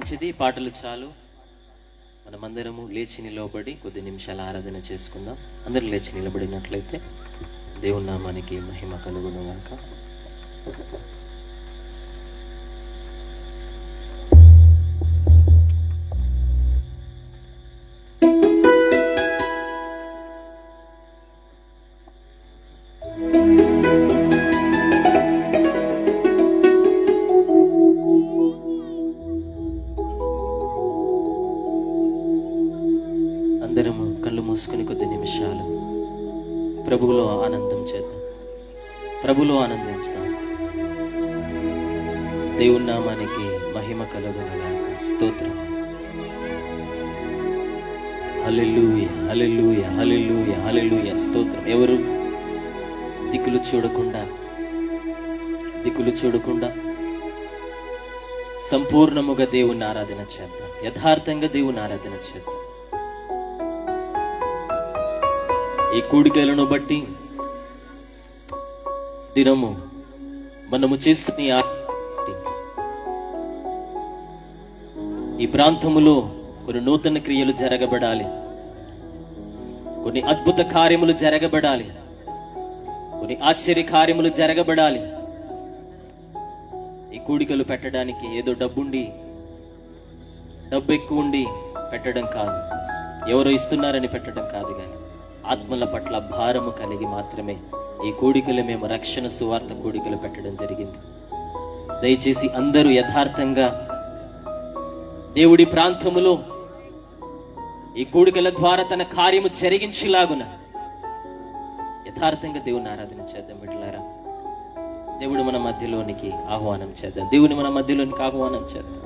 మంచిది, పాటలు చాలు. మనమందరము లేచి నిలబడి కొద్ది నిమిషాల ఆరాధన చేసుకుందాం. అందరూ లేచి నిలబడినట్లయితే దేవుని నామానికి మహిమ కలుగును గాక. అందరము కళ్ళు మూసుకుని కొద్ది నిమిషాలు ప్రభువులో ఆనందం చేద్దాం, ప్రభువులో ఆనందించుదాం. దేవుని నామానికి మహిమ కలుగునుగాక. స్తోత్రం. హల్లెలూయా, హల్లెలూయా, హల్లెలూయా, హల్లెలూయా. స్తోత్రం. ఎవరు దిక్కులు చూడకుండా సంపూర్ణముగా దేవుని ఆరాధన చేద్దాం, యథార్థంగా దేవుని ఆరాధన చేద్దాం. ఈ కూడికలను బట్టి దినము మనము చేస్తున్న ఈ ప్రాంతములో కొన్ని నూతన క్రియలు జరగబడాలి, కొన్ని అద్భుత కార్యములు జరగబడాలి, కొన్ని ఆశ్చర్య కార్యములు జరగబడాలి. ఈ కూడికలు పెట్టడానికి ఏదో డబ్బు ఎక్కువ ఉండి పెట్టడం కాదు, ఎవరో ఇస్తున్నారని పెట్టడం కాదు, కానీ ఆత్మల పట్ల భారము కలిగి మాత్రమే ఈ కూడికలు మేము రక్షణ సువార్త కూడికలు పెట్టడం జరిగింది. దయచేసి అందరూ యథార్థంగా దేవుడి ప్రాంతములో ఈ కూడికల ద్వారా తన కార్యము జరిగించేలాగున యథార్థంగా దేవుని ఆరాధన చేద్దాం. బిడ్డలారా, దేవుడు మన మధ్యలోనికి ఆహ్వానం చేద్దాం, దేవుని మన మధ్యలోనికి ఆహ్వానం చేద్దాం.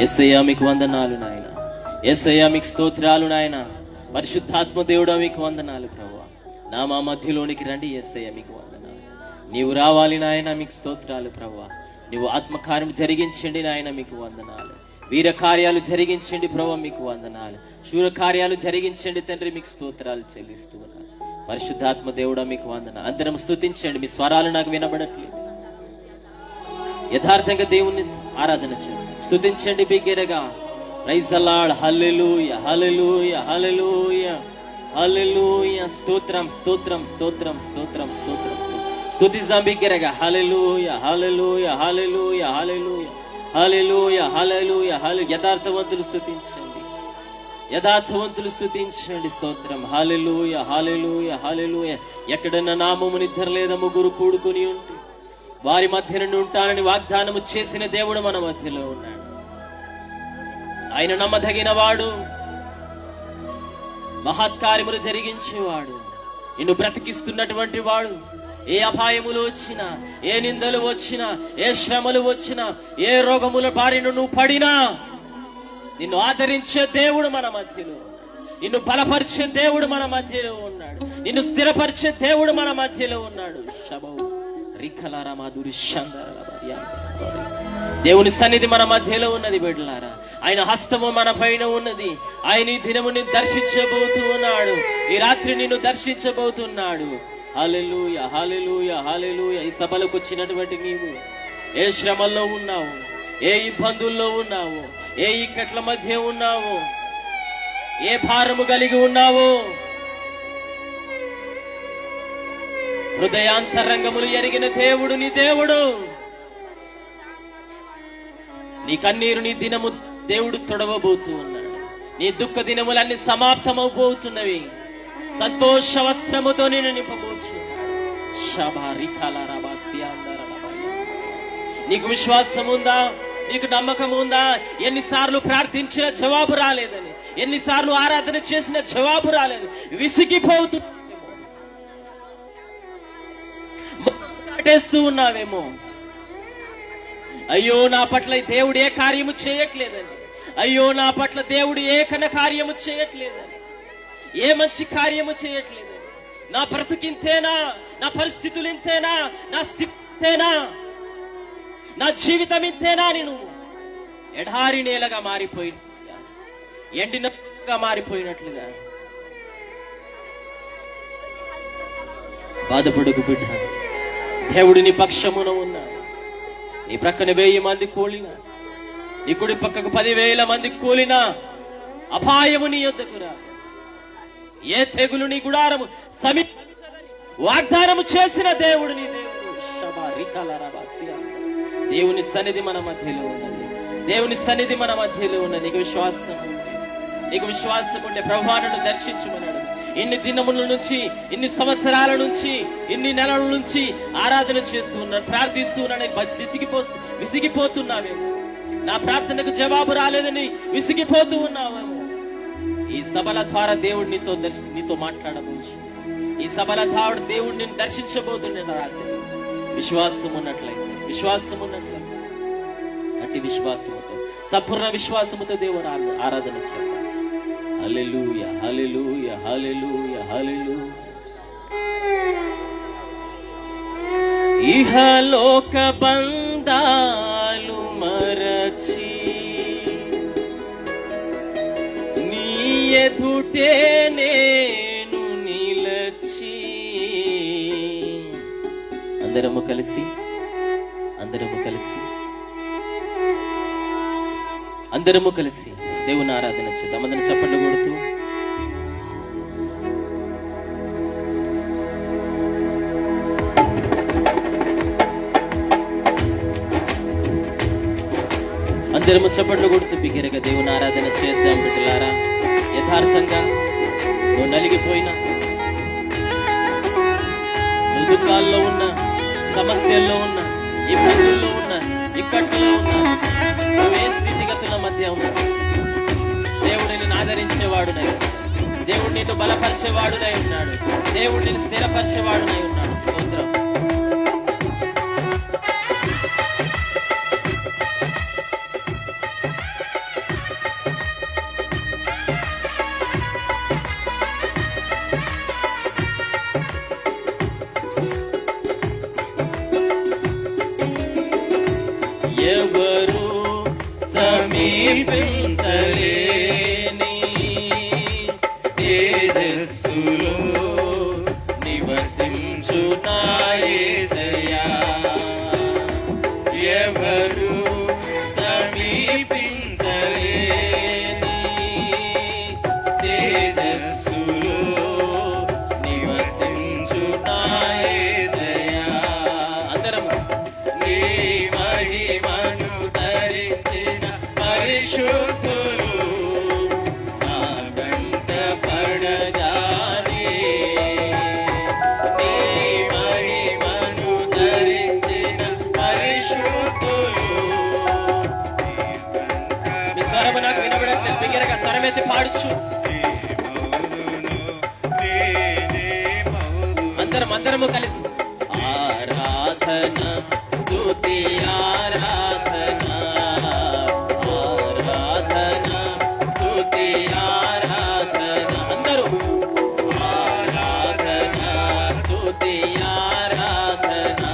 యేసయ్యా మీకు వందనాలు నాయన, యేసయ్యా మీకు స్తోత్రాలు నాయన. పరిశుద్ధాత్మ దేవుడా మీకు వందనాలు ప్రభువా. మా మధ్యలోనికి రండి యేసయ్యా, మీకు వందనాలు. నీవు రావాలి నాయన, మీకు స్తోత్రాలు ప్రభువా. నీవు ఆత్మకార్యం జరిగించండి నాయన, మీకు వందనాలు. వీర కార్యాలు జరిగించండి ప్రభువా, మీకు వందనాలు. శూర కార్యాలు జరిగించండి తండ్రి, మీకు స్తోత్రాలు చెల్లిస్తూ ఉన్నాను. పరిశుద్ధాత్మ దేవుడా మీకు వందనాలు. అందరం స్తుతించండి. మీ స్వరాలు నాకు వినబడట్లేదు. యథార్థంగా దేవుణ్ణి ఆరాధన చేయండి, స్తుతించండి బిగ్గరగా. Praise the Lord. Hallelujah, hallelujah, hallelujah, hallelujah. స్తోత్రం, స్తోత్రం, స్తోత్రం, స్తోత్రం, స్తోత్రం. స్తుతిద్దాం బిగ్గరగా. హల్లెలూయా, hallelujah, hallelujah, hallelujah, hallelujah, hallelujah, హల్లెలూయా. యథార్థవంతులు స్తుతించండి, యథార్థవంతులు స్తుతించండి. స్తోత్రం. హల్లెలూయా, హల్లెలూయా, హల్లెలూయా. ఎక్కడన్నా నామము నిద్ర లేదా ముగ్గురు కూడుకుని ఉంటే వారి మధ్య నుండి ఉంటానని వాగ్దానము చేసిన దేవుడు మన మధ్యలో ఉన్నాడు. ఆయన నమ్మదగిన వాడు, మహత్కార్యములు జరిగించేవాడు, నిన్ను బ్రతికిస్తున్నటువంటి వాడు. ఏ అపాయములు వచ్చినా, ఏ నిందలు వచ్చినా, ఏ శ్రమలు వచ్చినా, ఏ రోగముల బారిన నువ్వు పడినా నిన్ను ఆదరించే దేవుడు మన మధ్యలో ఉన్నాడు. నిన్ను బలపరిచే దేవుడు మన మధ్యలో ఉన్నాడు. నిన్ను స్థిరపరిచే దేవుడు మన మధ్యలో ఉన్నాడు. దేవుని సన్నిధి మన మధ్యలో ఉన్నది బిడ్డలారా. ఆయన హస్తము మన పైన ఉన్నది. ఆయన ఈ దినము నిన్ను దర్శించబోతూ ఉన్నాడు. ఈ రాత్రి నిన్ను దర్శించబోతున్నాడు. హల్లెలూయా, హల్లెలూయా, హల్లెలూయా. ఈ సభలకు వచ్చినటువంటి నీవు ఏ శ్రమల్లో ఉన్నావు, ఏ ఇబ్బందుల్లో ఉన్నావు, ఏ ఇక్కట్ల మధ్య ఉన్నావు, ఏ భారము కలిగి ఉన్నావు, హృదయాంతరంగములు ఎరిగిన దేవుడు నీ దేవుడు. నీ కన్నీరు నీ దినము దేవుడు తొడవబోతూ ఉన్నాడు. నీ దుఃఖ దినములన్నీ సమాప్తమవబోతున్నవి. సంతోష వస్త్రముతో నేను నింపబోతున్నాడు. నీకు విశ్వాసం ఉందా? నీకు నమ్మకం ఉందా? ఎన్నిసార్లు ప్రార్థించిన జవాబు రాలేదని, ఎన్నిసార్లు ఆరాధన చేసిన జవాబు రాలేదు, విసిగిపోతూ చాటేస్తూ ఉన్నావేమో. అయ్యో నా పట్ల దేవుడు ఏ కార్యము చేయట్లేదని, అయ్యో నా పట్ల దేవుడు ఏ కన కార్యము చేయట్లేదని, ఏ మంచి కార్యము చేయట్లేదని, నా బ్రతుకింతేనా, నా పరిస్థితులు ఇంతేనా, నా స్థితి ఇంతేనా, నా జీవితం ఇంతేనా, నేను ఎడారి నేలగా మారిపోయినట్లుగా, ఎండినగా మారిపోయినట్లుగా బాధపడకు బిడ్డ. దేవుడు నీ పక్షమున ఉన్నాడు. నీ ప్రక్కన 1000 మంది కూలినా, నీ కుడి పక్కకు 10,000 మంది కూలినా అపాయము నీ యొద్దకు రాదు. ఏ తెగులు నీ గుడారము వాగ్దానము చేసిన దేవుడు నీ దేవుడు. దేవుని సన్నిధి మన మధ్యలో ఉన్నది. దేవుని సన్నిధి మన మధ్యలో ఉన్నది. నీకు విశ్వాసం ఉంటే, నీకు విశ్వాసం ఉంటే ప్రభువాను దర్శించమన్నాడు. ఇన్ని దినముల నుంచి, ఇన్ని సంవత్సరాల నుంచి, ఇన్ని నెలల నుంచి ఆరాధన చేస్తూ ఉన్నాను, ప్రార్థిస్తూ ఉన్నాను. విసిగిపోతున్నావేమో, నా ప్రార్థనకు జవాబు రాలేదని విసిగిపోతూ ఉన్నావేమో. ఈ సభల ద్వారా దేవుడు నీతో మాట్లాడవచ్చు. ఈ సభల ద్వారా దేవుడు నిన్ను దర్శించబోతున్నాడు. రాత్రి విశ్వాసం ఉన్నట్లయితే అట్టి విశ్వాసముతో, సంపూర్ణ విశ్వాసముతో దేవుడు ఆరాధన చేయాలి. హల్లెలూయా, హల్లెలూయా, హల్లెలూయా, హల్లెలూయా. ఇహలోక బంధాలు మరచి నీ ఎదుటే నేను నిలచి, అందరము కలిసి దేవుని ఆరాధన చేద్దాం. అందరం చప్పట్లు కొడుతూ బిగ్గరగా దేవుని ఆరాధన చేద్దాం. బిడ్డలారా, యథార్థంగా నువ్వు నలిగిపోయినా, నువ్వు దుఃఖాల్లో ఉన్నా, సమస్యల్లో ఉన్నా, ఇబ్బందుల్లో ఉన్నా, ఇక్కట్లో ఉన్నా, నువ్వే స్థితిగతుల మధ్య ఉన్నా, దేవుడు నిన్ను ఆదరించేవాడునై, దేవుడు నిన్ను బలపరిచేవాడునై ఉన్నాడు, దేవుడు నిన్ను స్థిరపరిచేవాడునై ఉన్నాడు. స్తోత్రం. ఎవరు సమీపించలేని తేజస్సులో నివసించు నా యేసయ్యా. ఎవరు సమీపించలేని తేజస్సులో నివసించు నా యేసయ్యా. అందరం నీ మహిమను ధరించిన పరిశుద్ధులు నా వెంట పడగానే, నీ మహిమను ధరించిన పరిశుద్ధులు. మీ స్వరము నాకు వినబడట్లేదు, బిగ్గరగా స్వరమెత్తి పాడుచు. అందరము కలిసి ఆరాధన, స్తుతి, ఆరాధన, ఆరాధన, స్తుతి, ఆరాధన. అందరూ ఆరాధన, స్తుతి, ఆరాధన,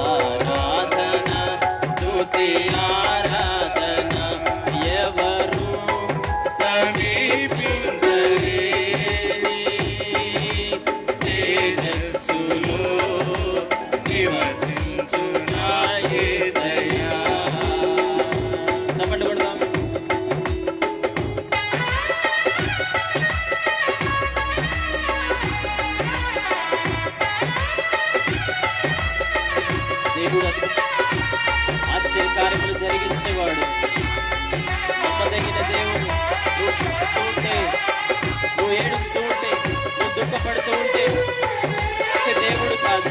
ఆరాధన, స్తుతి, ఆరాధన. ఎవరు సమీపించలేని తేజస్సులో నివసించు నా యేసయ్యా. చప్పట్లు కొడదాం. దేవుడు ఆశ్చర్యకార్యములు జరిగించేవాడు, నమ్మదగిన దేవుడు. నువ్వు చూస్తూ ఉంటే, నువ్వు ఏడుస్తూ ఉంటే, నువ్వు దుఃఖపడుతూ ఉంటే దేవుడు కాదు,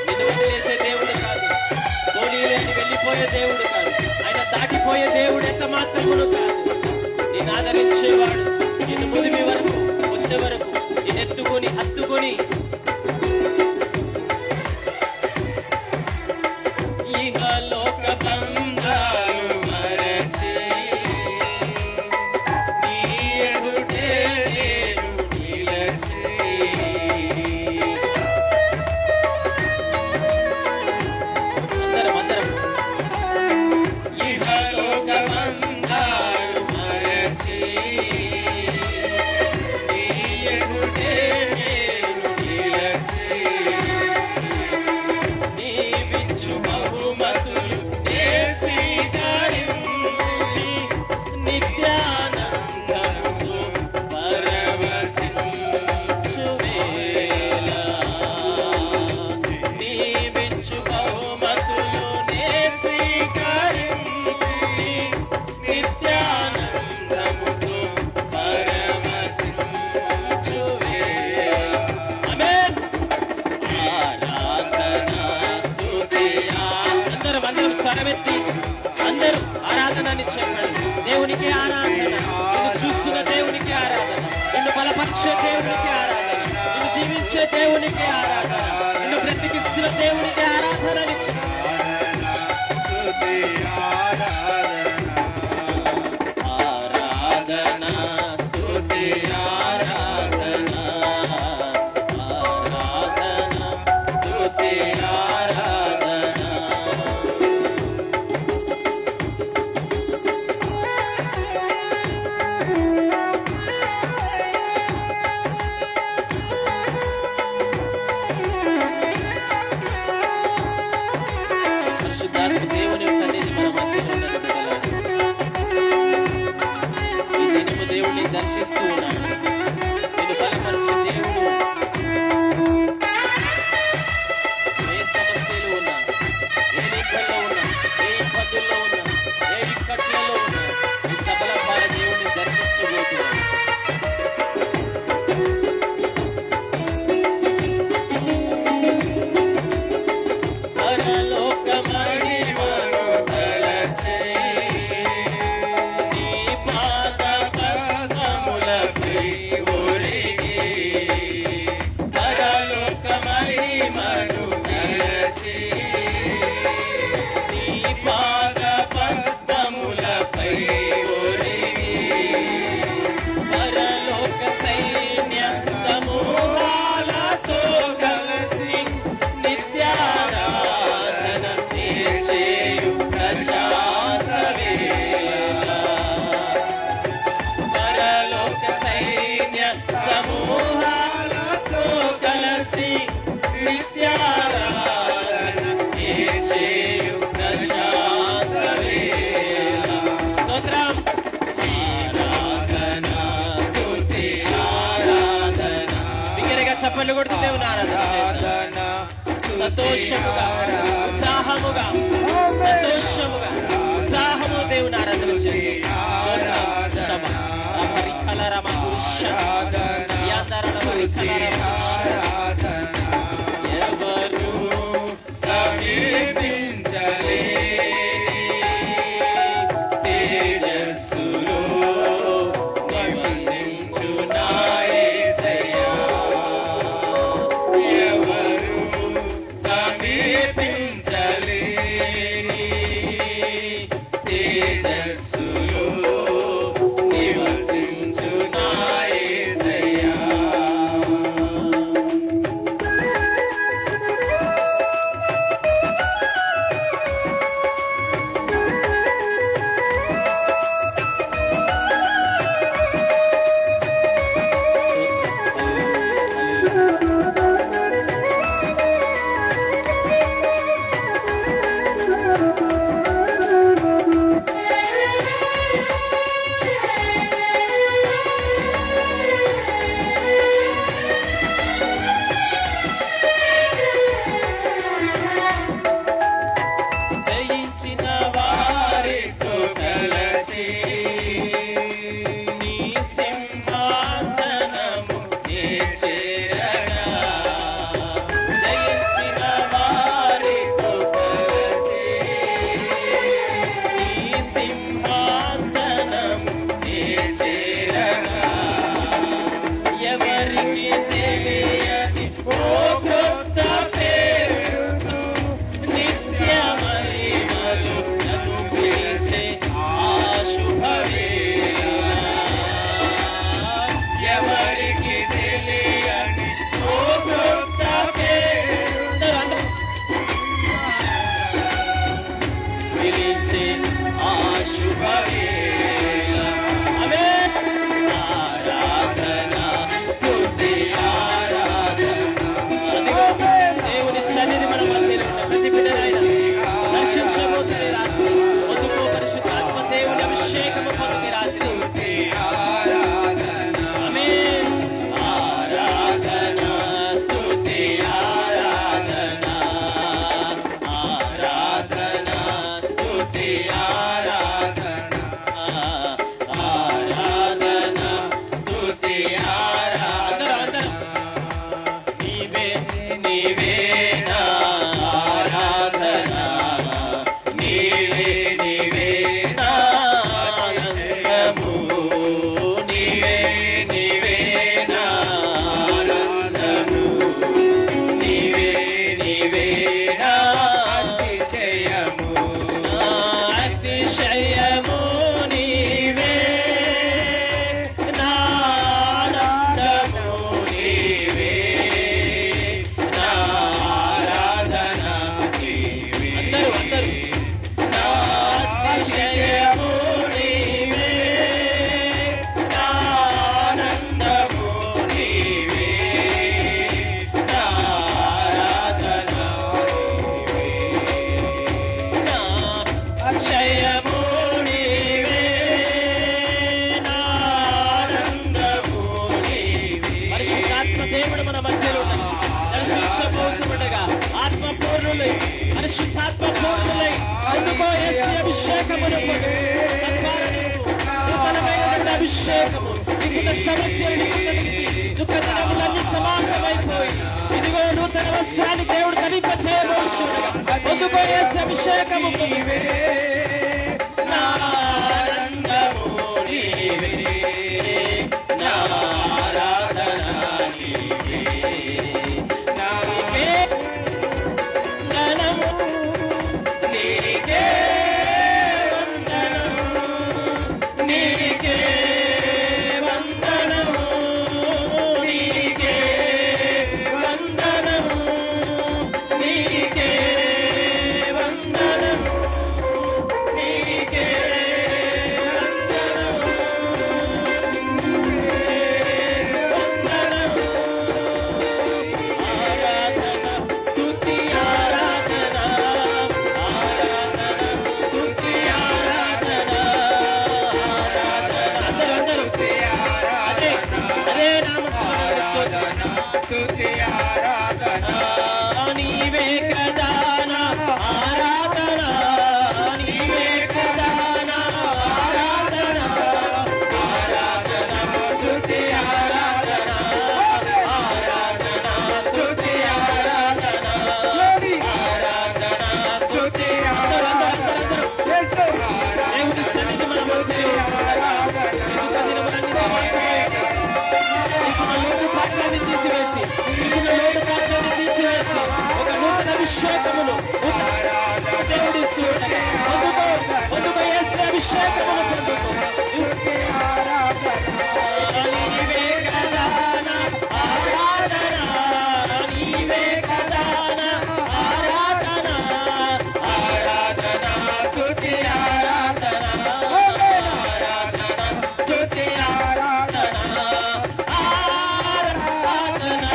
నిన్ను వదిలేసే దేవుడు కాదు, పోనీలే అని వెళ్ళిపోయే దేవుడు కాదు, ఆయన దాటిపోయే దేవుడు ఎంత మాత్రమును కాదు. నిన్ను ఆదరించేవాడు, నిన్ను ముదిమి వరకు వచ్చే వరకు నిన్ను ఎత్తుకొని హత్తుకొని ఇహలోక బంధాలు మరచి నీ ఎదుటే నేను నిలచి. అందరం ఇహలోక బంధాలు మరచి నీ ఎదుటే నేను నిలచి. దేవునికి ఆరాధన, నిన్ను బ్రతికిస్తున్న దేవునికి ఆరాధననిచ్చు. ఆరాధన స్తుతి ఆరాధన, ఆరాధన స్తుతి ఆరాధన. పరిశుద్ధాత్మ దేవుని సన్నిధి మన మధ్యలో ఉన్నది. ఈ దినము దేవుడిని దర్శిస్తూ ఉన్నాడు. నిన్ను బలపరిచే దేవుడు. ఏ సమస్యలు ఉన్నా, ఏ నిక్కల్లో ఉన్నా, ఏ ఇబ్బందుల్లో ఉన్నా, ఏ ఇక్కట్లలో ఉన్నా, ఈ సకల ద్వారా దేవుడిని దర్శించబోతున్నాడు. చప్పట్లు కొడుతూ దేవుని ఆరాధన, సంతోషముగా ఉత్సాహముగా, సంతోషముగా ఉత్సాహము దేవుని ఆరాధన ఎవరు సమీపించలే తేజస్సులో నివసించునాయేసయ్యా. ఎవరు సమీపించలే తేజస్సులో నివసించునాయేసయ్యా. జయించిన వారితో కలసి నీ సింహాసనము నే చేరగా. జయించిన వారితో కలిసి నీ సింహాసనము నే చేరగా. ఎవరికి తెలియని ఓ కొత్త పేరుతో నిత్య మహిమలు నన్ను పిలిచే ఆ శుభవేళ. ఎవరికి తెలియని ఓ కొత్త పేరుతో పిలిచే ఆ శుభవేళ. ఆమెన్. ఆరాధన స్తుతి ఆరాధన, ఆత్మలు మన మధ్యలో ఉన్నాయి. దర్శించబోతుండగా ఆత్మపూర్ణులై పరిశుద్ధాత్మ పూర్ణులై అందుకో యేసు అభిషేకమును నూతనమైనటువంటి అభిషేకము. నీకున్న సమస్యలు, నీకున్న దుఃఖ దినములన్నీ సమాప్తమైపోయి ఇదిగో నూతన వస్త్రాన్ని దేవుడు ధరింప చేయబోచుండగా అందుకో యేసు అభిషేకము. నా ఆనందము నీవే, నా ఆరాధన నీవే, నీకే వందనము, నీకే వందనము, నీకే వందనము, నీకే వందనము, నీకే వందనము, నీకే ఆరాధన స్తుతి ఆరాధన ఆరాధన స్తుతి ఆరాధన ఆరాధన అందరూ అదే నామస్మరణ నీవే కదా నా ఆరాధన, నీవే కదా నా ఆరాధన, ఆరాధన స్తుతి ఆరాధన ఆరాధన స్తుతి ఆరాధన ఆరాధన స్తుతి అందరూ దేవుని సన్నిధి మన మధ్యలో ఇంకొక దినములన్నీ సమాప్తమయ్యాయి. నీకున్న లోటు పాత్రని తీసివేసి, నీకున్న లోటు పాత్రని తీసివేసి ఒక నూతన అభిషేకమును దేవుడు ఇస్తూ ఉండగా అందుకో యేసు అభిషేకమును పొందుకో. నీవే కదా నా ఆరాధన, నీవే కదా నా ఆరాధన, ఆరాధన స్తుతి ఆరాధన ఆరాధన స్తుతి ఆరాధన ఆరాధన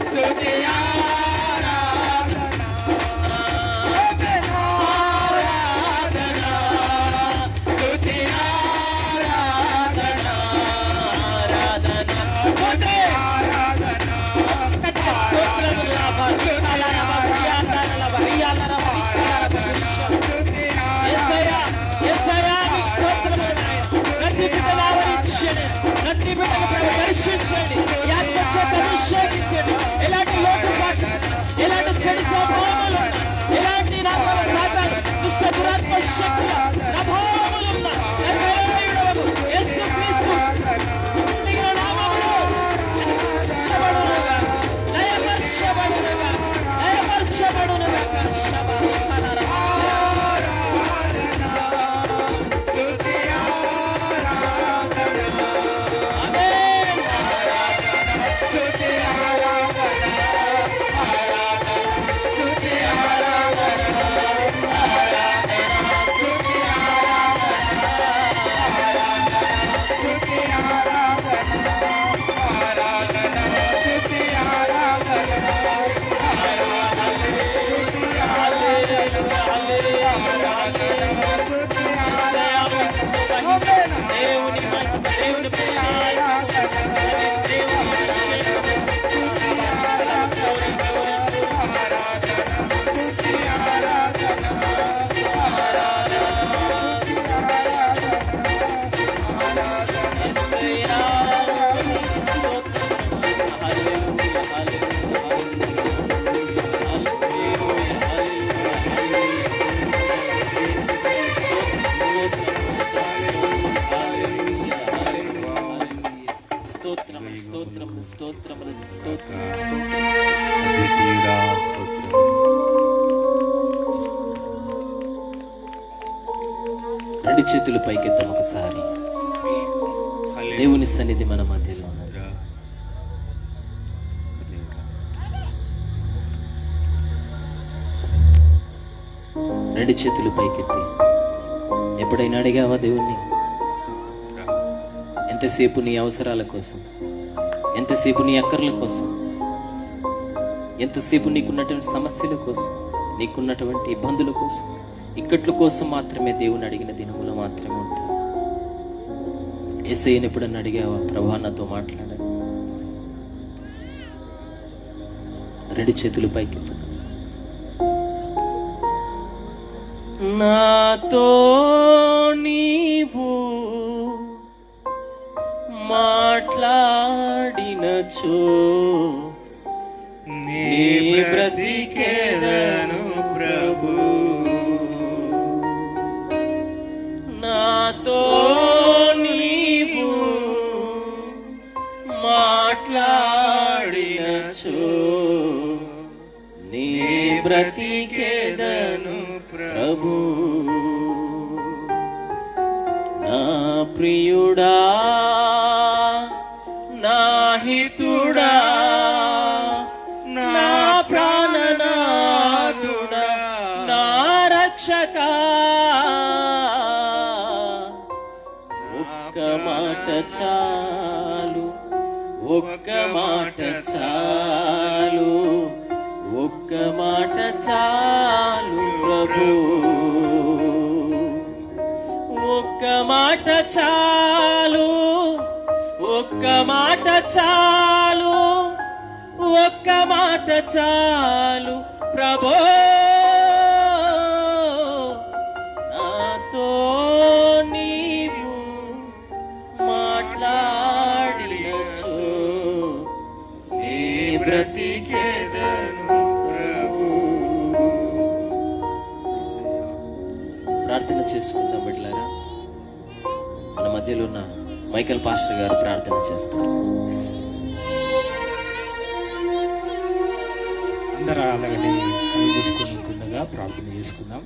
స్తుతి ఆరాధన ఆరాధన స్తుతి ఆరాధన ఆరాధన స్తుతి ప్రతి బిడ్డను దర్శించండి, ఆత్మ చేత అభిషేకించండి. ఎలాంటి లోటుపాట్లు, ఎలాంటి చెడు స్వభావాలు ఉన్నా, ఎలాంటి సాతాను దుష్ట దురాత్మ శక్తుల ప్రభావములు ఉన్నా నజరేయుడవగు యేసుక్రీస్తు దిగిన నామములో లయపరచబడునుగా, లయపరచబడునుగా. రెండు చేతులు పైకెత్తాం ఒకసారి. దేవుని సన్నిధి మన మధ్యలో ఉన్నది. రెండు చేతులు పైకెత్తి ఎప్పుడైనా అడిగావా దేవుణ్ణి? ఎంతసేపు నీ అవసరాల కోసం, ఎంతసేపు నీ అక్కర్ల కోసం, ఎంతసేపు నీకున్నటువంటి సమస్యల కోసం, నీకున్నటువంటి ఇబ్బందుల కోసం, ఇక్కట్ల కోసం మాత్రమే దేవుని అడిగిన దినములు మాత్రమే ఉంటాయి. యేసయ్యను ఎప్పుడన్నా అడిగావా, ప్రభువా నాతో మాట్లాడాలి, రెండు చేతులు పైకెత్తుతాం. నాతో నీవు మాట్లాడినచో నీ బ్రతికేదను ప్రభు. నాతో నీవు మాట్లాడినచో నీ బ్రతికేదను ప్రభు. నా ప్రియుడా, నా హితుడా, నా ప్రాణనాథుడా, నా రక్షకా, ఒక్క మాట చాలు, ఒక్క మాట చాలు, ఒక్క మాట చాలు ప్రభు. ఒక్క మాట చాలు, ఒక్క మాట చాలు, ఒక్క మాట చాలు ప్రభు. నాతో నీవు మాట్లాడినచో నీ బ్రతికేదను ప్రభు. ప్రార్థన చేసుకుందాం బిడ్డలారా. మన మధ్యలో ఉన్న మైకేల్ పాస్టర్ గారు ప్రార్థన చేస్తారు. అందరూ అలాగని కళ్ళు మూసుకుంటుండగా ప్రార్థన చేసుకుందాం.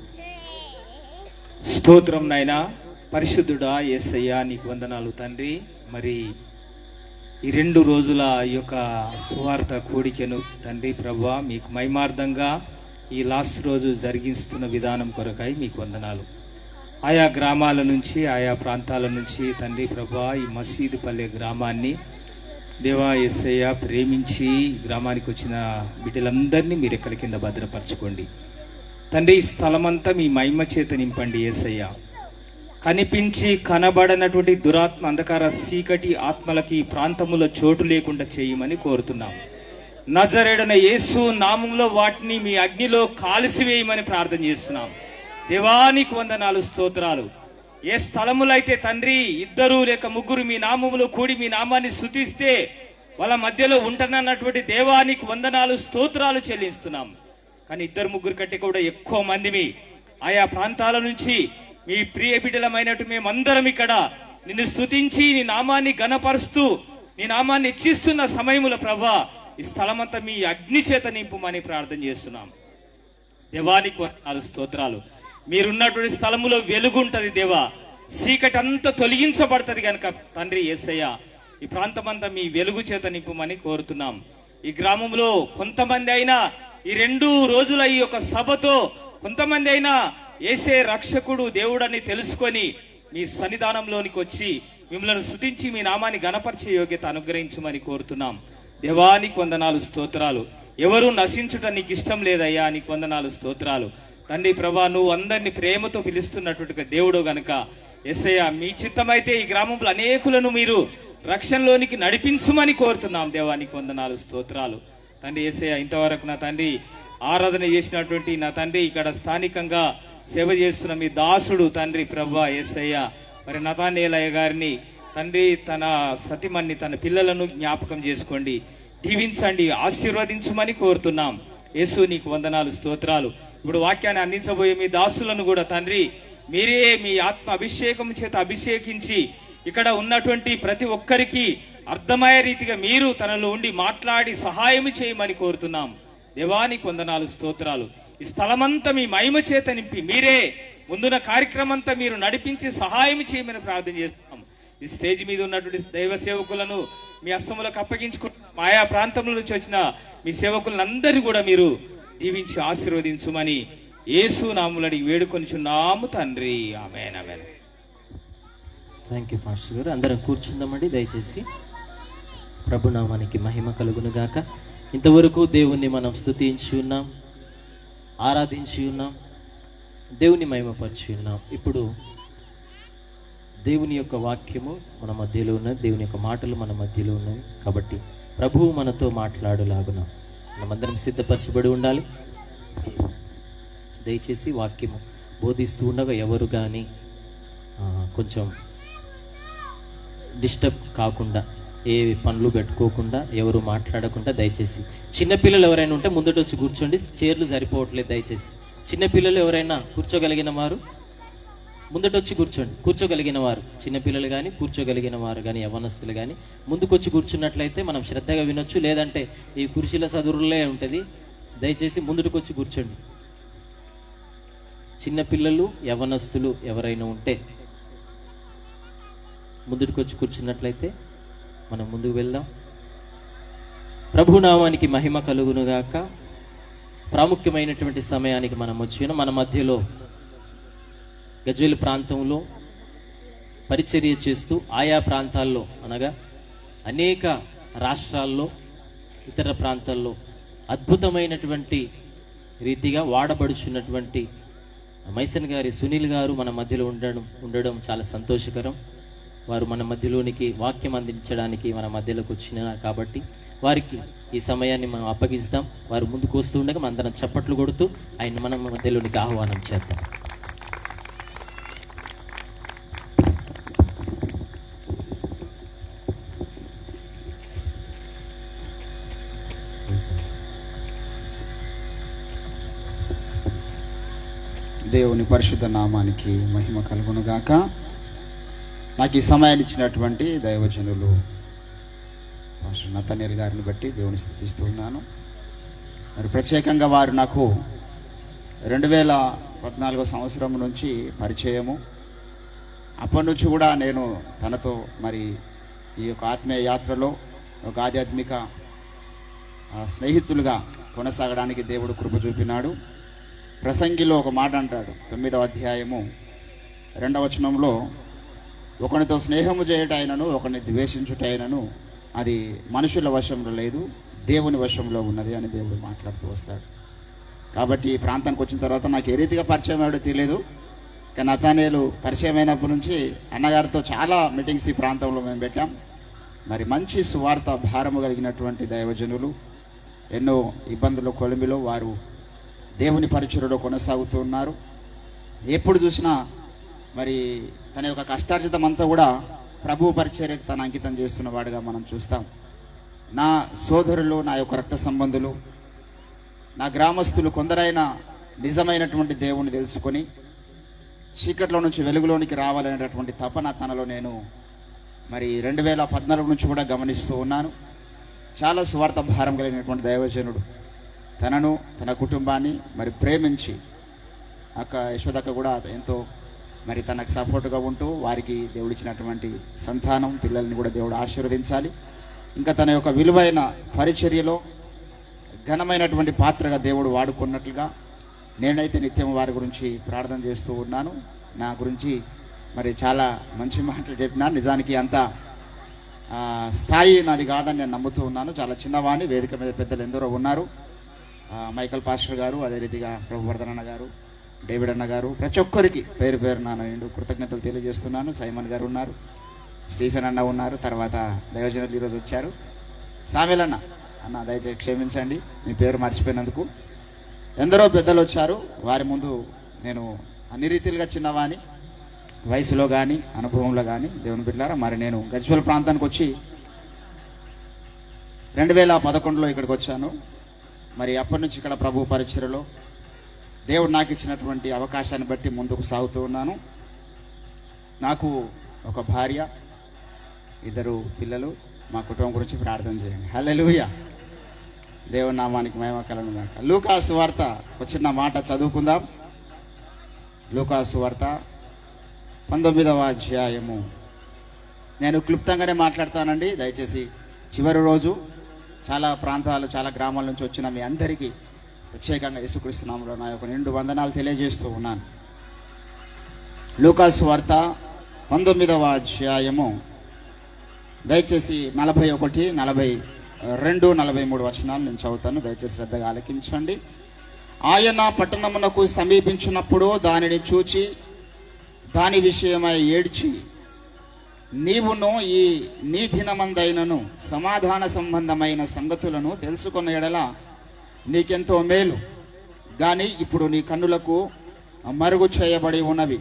స్తోత్రం నాయనా, పరిశుద్ధుడా యేసయ్యా, నీకు వందనాలు తండ్రి. మరి ఈ 2 రోజుల ఈ యొక్క సువార్త కూడికను తండ్రి ప్రభువా, మీకు మహిమార్థంగా ఈ లాస్ట్ రోజు జరిగిస్తున్న విధానం కొరకై మీకు వందనాలు. ఆయా గ్రామాల నుంచి, ఆయా ప్రాంతాల నుంచి తండ్రి ప్రభువా, ఈ మసీదుపల్లె గ్రామాన్ని దేవా యేసయ్య ప్రేమించి గ్రామానికి వచ్చిన బిడ్డలందరినీ మీరు ఎక్కడి కింద భద్రపరచుకోండి తండ్రి. ఈ స్థలమంతా మీ మహిమ చేత నింపండి యేసయ్య. కనిపించి కనబడనటువంటి దురాత్మ, అంధకార చీకటి ఆత్మలకి ఈ ప్రాంతములో చోటు లేకుండా చేయమని కోరుతున్నాం. నజరేయుడైన యేసు నామంలో వాటిని మీ అగ్నిలో కాల్చివేయమని ప్రార్థన చేస్తున్నాం. దేవానికి వందనాలు, స్తోత్రాలు. ఏ స్థలములైతే తండ్రి 2 లేక 3 మీ నామములో కూడి మీ నామాన్ని స్తుతిస్తే వాళ్ళ మధ్యలో ఉంటనన్నటువంటి దేవానికి వందనాలు, స్తోత్రాలు చెల్లిస్తున్నాం. కానీ 2-3 కంటే కూడా ఎక్కువ మందిని ఆయా ప్రాంతాల నుంచి మీ ప్రియ బిడ్డలమైనట్టు మేమందరం ఇక్కడ నిన్ను స్తుతించి నీ నామాన్ని ఘనపరుస్తూ నీ నామాన్ని హెచ్చిస్తున్న సమయముల ప్రభా, ఈ స్థలమంతా మీ అగ్ని చేత నింపుమని ప్రార్థన చేస్తున్నాం. దేవానికి వందనాలు, స్తోత్రాలు. మీరున్నటువంటి స్థలములో వెలుగుంటది దేవా, చీకటి అంతా తొలగించబడుతుంది కనుక తండ్రి యేసయ్య, ఈ ప్రాంతమంతా మీ వెలుగు చేత నింపుమని కోరుతున్నాం. ఈ గ్రామంలో కొంతమంది అయినా ఈ 2 రోజుల ఈ యొక్క సభతో కొంతమంది అయినా యేసే రక్షకుడు దేవుడని తెలుసుకొని మీ సన్నిధానంలోనికి వచ్చి మిమ్మల్ని స్తుతించి మీ నామాన్ని ఘనపరిచే యోగ్యత అనుగ్రహించమని కోరుతున్నాం. దేవానికి వందనాలు, స్తోత్రాలు. ఎవరు నశించుట నీకు ఇష్టం లేదయ్యా, నీకు వందనాలు, స్తోత్రాలు. తండ్రి ప్రభా, నువ్వు అందరినీ ప్రేమతో పిలుస్తున్నట్టుగా దేవుడు గనుక యేసయ్య, మీ చిత్తమైతే ఈ గ్రామంలో అనేకులను మీరు రక్షణలోనికి నడిపించుమని కోరుతున్నాం. దేవానికి వందనాలు, స్తోత్రాలు. తండ్రి యేసయ్య, ఇంతవరకు నా తండ్రి ఆరాధన చేసినటువంటి నా తండ్రి ఇక్కడ స్థానికంగా సేవ చేస్తున్న మీ దాసుడు తండ్రి ప్రభా యేసయ్య, మరి నతానేలయ్య గారిని తండ్రి, తన సతిమన్ని, తన పిల్లలను జ్ఞాపకం చేసుకోండి, దీవించండి, ఆశీర్వదించమని కోరుతున్నాం. యేసు నీకు వందనాలు, స్తోత్రాలు. ఇప్పుడు వాక్యాన్ని అందించబోయే మీ దాసులను కూడా తండ్రి మీరే మీ ఆత్మ అభిషేకం చేత అభిషేకించి ఇక్కడ ఉన్నటువంటి ప్రతి ఒక్కరికి అర్థమయ్యే రీతిగా మీరు తనలో ఉండి మాట్లాడి సహాయం చేయమని కోరుతున్నాం. దేవానికి వందనాలు, స్తోత్రాలు. ఈ స్థలమంతా మీ మహిమ చేత నింపి మీరే ముందున్న కార్యక్రమం అంతా మీరు నడిపించి సహాయం చేయమని ప్రార్థన చేస్తున్నాం. ఈ స్టేజ్ మీద ఉన్నటువంటి దైవ సేవకులను మీ హస్తములకు అప్పగించుకుంటున్నాం. ఆయా ప్రాంతంలో నుంచి వచ్చిన మీ సేవకులందరినీ కూడా మీరు దీవించి ఆశీర్వదించుమని యేసు నామములో అడిగి వేడుకొనిచున్నాము తండ్రి. ఆమేన్, ఆమేన్. థ్యాంక్ యూ పాస్టర్ గారు. అందరం కూర్చుందామండి దయచేసి. ప్రభు నామానికి మహిమ కలుగును గాక. ఇంతవరకు దేవుణ్ణి మనం స్తుతించి ఉన్నాం, ఆరాధించి ఉన్నాం, దేవుని మహిమపరిచి ఉన్నాం. ఇప్పుడు దేవుని యొక్క వాక్యము మన మధ్యలో ఉన్నది, దేవుని యొక్క మాటలు మన మధ్యలో ఉన్నాయి. కాబట్టి ప్రభువు మనతో మాట్లాడులాగున మనమందరం సిద్ధపరచబడి ఉండాలి. దయచేసి వాక్యము బోధిస్తూ ఉండగా ఎవరు కానీ కొంచెం డిస్టర్బ్ కాకుండా, ఏ పనులు పెట్టుకోకుండా, ఎవరు మాట్లాడకుండా దయచేసి. చిన్నపిల్లలు ఎవరైనా ఉంటే ముందట వచ్చి కూర్చోండి, చైర్లు సరిపోవట్లేదు. దయచేసి చిన్నపిల్లలు ఎవరైనా కూర్చోగలిగిన వారు ముందట వచ్చి కూర్చోండి. కూర్చోగలిగిన వారు, చిన్నపిల్లలు కానీ కూర్చోగలిగిన వారు కానీ యవ్వనస్తులు కానీ ముందుకొచ్చి కూర్చున్నట్లయితే మనం శ్రద్ధగా వినొచ్చు. లేదంటే ఈ కుర్చీల చదువులే ఉంటుంది. దయచేసి ముందుకు వచ్చి కూర్చోండి. చిన్నపిల్లలు యవ్వనస్తులు ఎవరైనా ఉంటే ముందుకు వచ్చి కూర్చున్నట్లయితే మనం ముందుకు వెళ్దాం. ప్రభునామానికి మహిమ కలుగునుగాక. ప్రాముఖ్యమైనటువంటి సమయానికి మనం వచ్చిన మన మధ్యలో గజ్వేల్ ప్రాంతంలో పరిచర్య చేస్తూ ఆయా ప్రాంతాల్లో అనగా అనేక రాష్ట్రాల్లో ఇతర ప్రాంతాల్లో అద్భుతమైనటువంటి రీతిగా వాడబడుచున్నటువంటి మైసన్ గారి సునీల్ గారు మన మధ్యలో ఉండడం చాలా సంతోషకరం. వారు మన మధ్యలోనికి వాక్యం అందించడానికి మన మధ్యలోకి వచ్చిన కాబట్టి వారికి ఈ సమయాన్ని మనం అప్పగిస్తాం. వారు ముందుకు వస్తూ ఉండగా మనం అందరం చప్పట్లు కొడుతూ ఆయన మన మధ్యలోనికి ఆహ్వానం చేద్దాం. దేవుని పరిశుద్ధ నామానికి మహిమ కలుగునుగాక. నాకు ఈ సమయాన్ని ఇచ్చినటువంటి దైవజనులు పాస్టర్ నతనేల్ గారిని బట్టి దేవుని స్తుతిస్తూ ఉన్నాను. మరి ప్రత్యేకంగా వారు నాకు 2014 సంవత్సరం నుంచి పరిచయము. అప్పటి నుంచి కూడా నేను తనతో మరి ఈ యొక్క ఆత్మీయ యాత్రలో ఒక ఆధ్యాత్మిక స్నేహితులుగా కొనసాగడానికి దేవుడు కృప చూపినాడు. ప్రసంగిలో ఒక మాట అంటాడు, 9వ అధ్యాయము 2వ వచనంలో, ఒకనితో స్నేహము చేయటైనను ఒకరిని ద్వేషించుటైనను అది మనుషుల వశంలో లేదు, దేవుని వశంలో ఉన్నది అని దేవుడు మాట్లాడుతూ వస్తాడు. కాబట్టి ఈ ప్రాంతానికి వచ్చిన తర్వాత నాకు ఏ రీతిగా పరిచయం అయ్యాడో తెలియదు. కానీ నతానేలు పరిచయం అయినప్పటి నుంచి అన్నగారితో చాలా మీటింగ్స్ ఈ ప్రాంతంలో మేము పెట్టాం. మరి మంచి సువార్త భారము కలిగినటువంటి దైవజనులు, ఎన్నో ఇబ్బందులు కొలిమిలో వారు దేవుని పరిచర్యలో కొనసాగుతూ ఉన్నారు. ఎప్పుడు చూసినా మరి తన యొక్క కష్టార్జితం అంతా కూడా ప్రభు పరిచర్యకు తన అంకితం చేస్తున్న వాడుగా మనం చూస్తాం. నా సోదరులు, నా యొక్క రక్త సంబంధులు, నా గ్రామస్తులు కొందరైనా నిజమైనటువంటి దేవుని తెలుసుకొని చీకట్లో నుంచి వెలుగులోనికి రావాలనేటటువంటి తపన తనలో నేను మరి 2014 నుంచి కూడా గమనిస్తూ ఉన్నాను. చాలా సువార్త భారం కలిగినటువంటి దైవజనుడు తనను, తన కుటుంబాన్ని మరి ప్రేమించి, అక్క యశోదక్క కూడా ఎంతో మరి తనకు సపోర్టుగా ఉంటూ వారికి దేవుడిచ్చినటువంటి సంతానం, పిల్లల్ని కూడా దేవుడు ఆశీర్వదించాలి. ఇంకా తన యొక్క విలువైన పరిచర్యలో ఘనమైనటువంటి పాత్రగా దేవుడు వాడుకున్నట్లుగా నేనైతే నిత్యం వారి గురించి ప్రార్థన చేస్తూ ఉన్నాను. నా గురించి మరి చాలా మంచి మాటలు చెప్పినా, నిజానికి అంత స్థాయి నాది కాదని నేను నమ్ముతూ ఉన్నాను. చాలా చిన్నవాణి, వేదిక మీద పెద్దలు ఎందరో ఉన్నారు. మైకల్ పాస్టర్ గారు, అదే రీతిగా ప్రభువర్ధన్ అన్న గారు, డేవిడ్ అన్న గారు, ప్రతి ఒక్కరికి పేరు పేరున నేను కృతజ్ఞతలు తెలియజేస్తున్నాను. సైమన్ గారు ఉన్నారు, స్టీఫెన్ అన్న ఉన్నారు, తర్వాత దైవజనులు ఈరోజు వచ్చారు. సామెల్ అన్న దయచేసి క్షమించండి మీ పేరు మర్చిపోయినందుకు. ఎందరో పెద్దలు వచ్చారు. వారి ముందు నేను అన్ని రీతిలుగా చిన్నవాణి, వయసులో కానీ అనుభవంలో కానీ దేవుని బిడ్డలారా. మరి నేను గజ్వేల్ ప్రాంతానికి వచ్చి 2011లో ఇక్కడికి వచ్చాను. మరి అప్పటి నుంచి ఇక్కడ ప్రభు పరిచర్యలో దేవుడు నాకు ఇచ్చినటువంటి అవకాశాన్ని బట్టి ముందుకు సాగుతూ ఉన్నాను. నాకు ఒక భార్య, 2 పిల్లలు. మా కుటుంబం గురించి ప్రార్థన చేయండి. హల్లెలూయా. దేవుని నామానికి మహిమ కలుగును గాక. లూకా సువార్త ఒక చిన్న మాట చదువుకుందాం. లూకా సువార్త 19వ అధ్యాయము. నేను క్లుప్తంగానే మాట్లాడతానండి. దయచేసి చివరి రోజు చాలా ప్రాంతాలు, చాలా గ్రామాల నుంచి వచ్చిన మీ అందరికీ ప్రత్యేకంగా యేసుక్రీస్తు నామములో నా యొక్క నిండు వందనాలు తెలియజేస్తూ ఉన్నాను. లూకా సువార్త 19వ అధ్యాయము దయచేసి 41, 42, 43 వచనాలు నేను చదువుతాను. దయచేసి శ్రద్ధగా ఆలకించండి. ఆయన పట్టణమునకు సమీపించినప్పుడు దానిని చూచి దాని విషయమై ఏడ్చి, నీవును ఈ దినమందైనను సమాధాన సంబంధమైన సంగతులను తెలుసుకున్న ఎడల నీకెంతో మేలు, కానీ ఇప్పుడు నీ కన్నులకు మరుగు చేయబడి ఉన్నవి.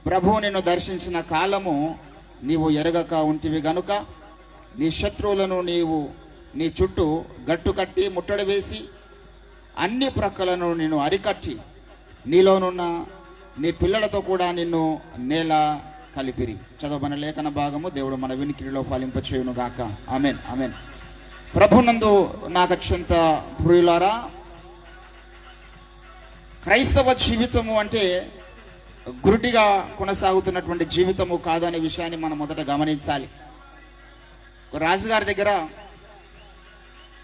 ప్రభువు నిన్ను దర్శించిన కాలము నీవు ఎరగక ఉంటివి గనుక నీ శత్రువులను నీవు నీ చుట్టూ గట్టు కట్టి ముట్టడి వేసి అన్ని ప్రక్కలను నిన్ను అరికట్టి నీలోనున్న నీ పిల్లలతో కూడా నిన్ను నేల కలిపిరి. చదవబడిన లేఖన భాగము దేవుడు మన వినికిడిలో ఫలింపచేయును గాక. Amen, amen. ప్రభునందు నాకు అత్యంత ప్రియులారా, క్రైస్తవ జీవితము అంటే గురుడిగా కొనసాగుతున్నటువంటి జీవితము కాదు అనే విషయాన్ని మనం మొదట గమనించాలి. ఒక రాజుగారి దగ్గర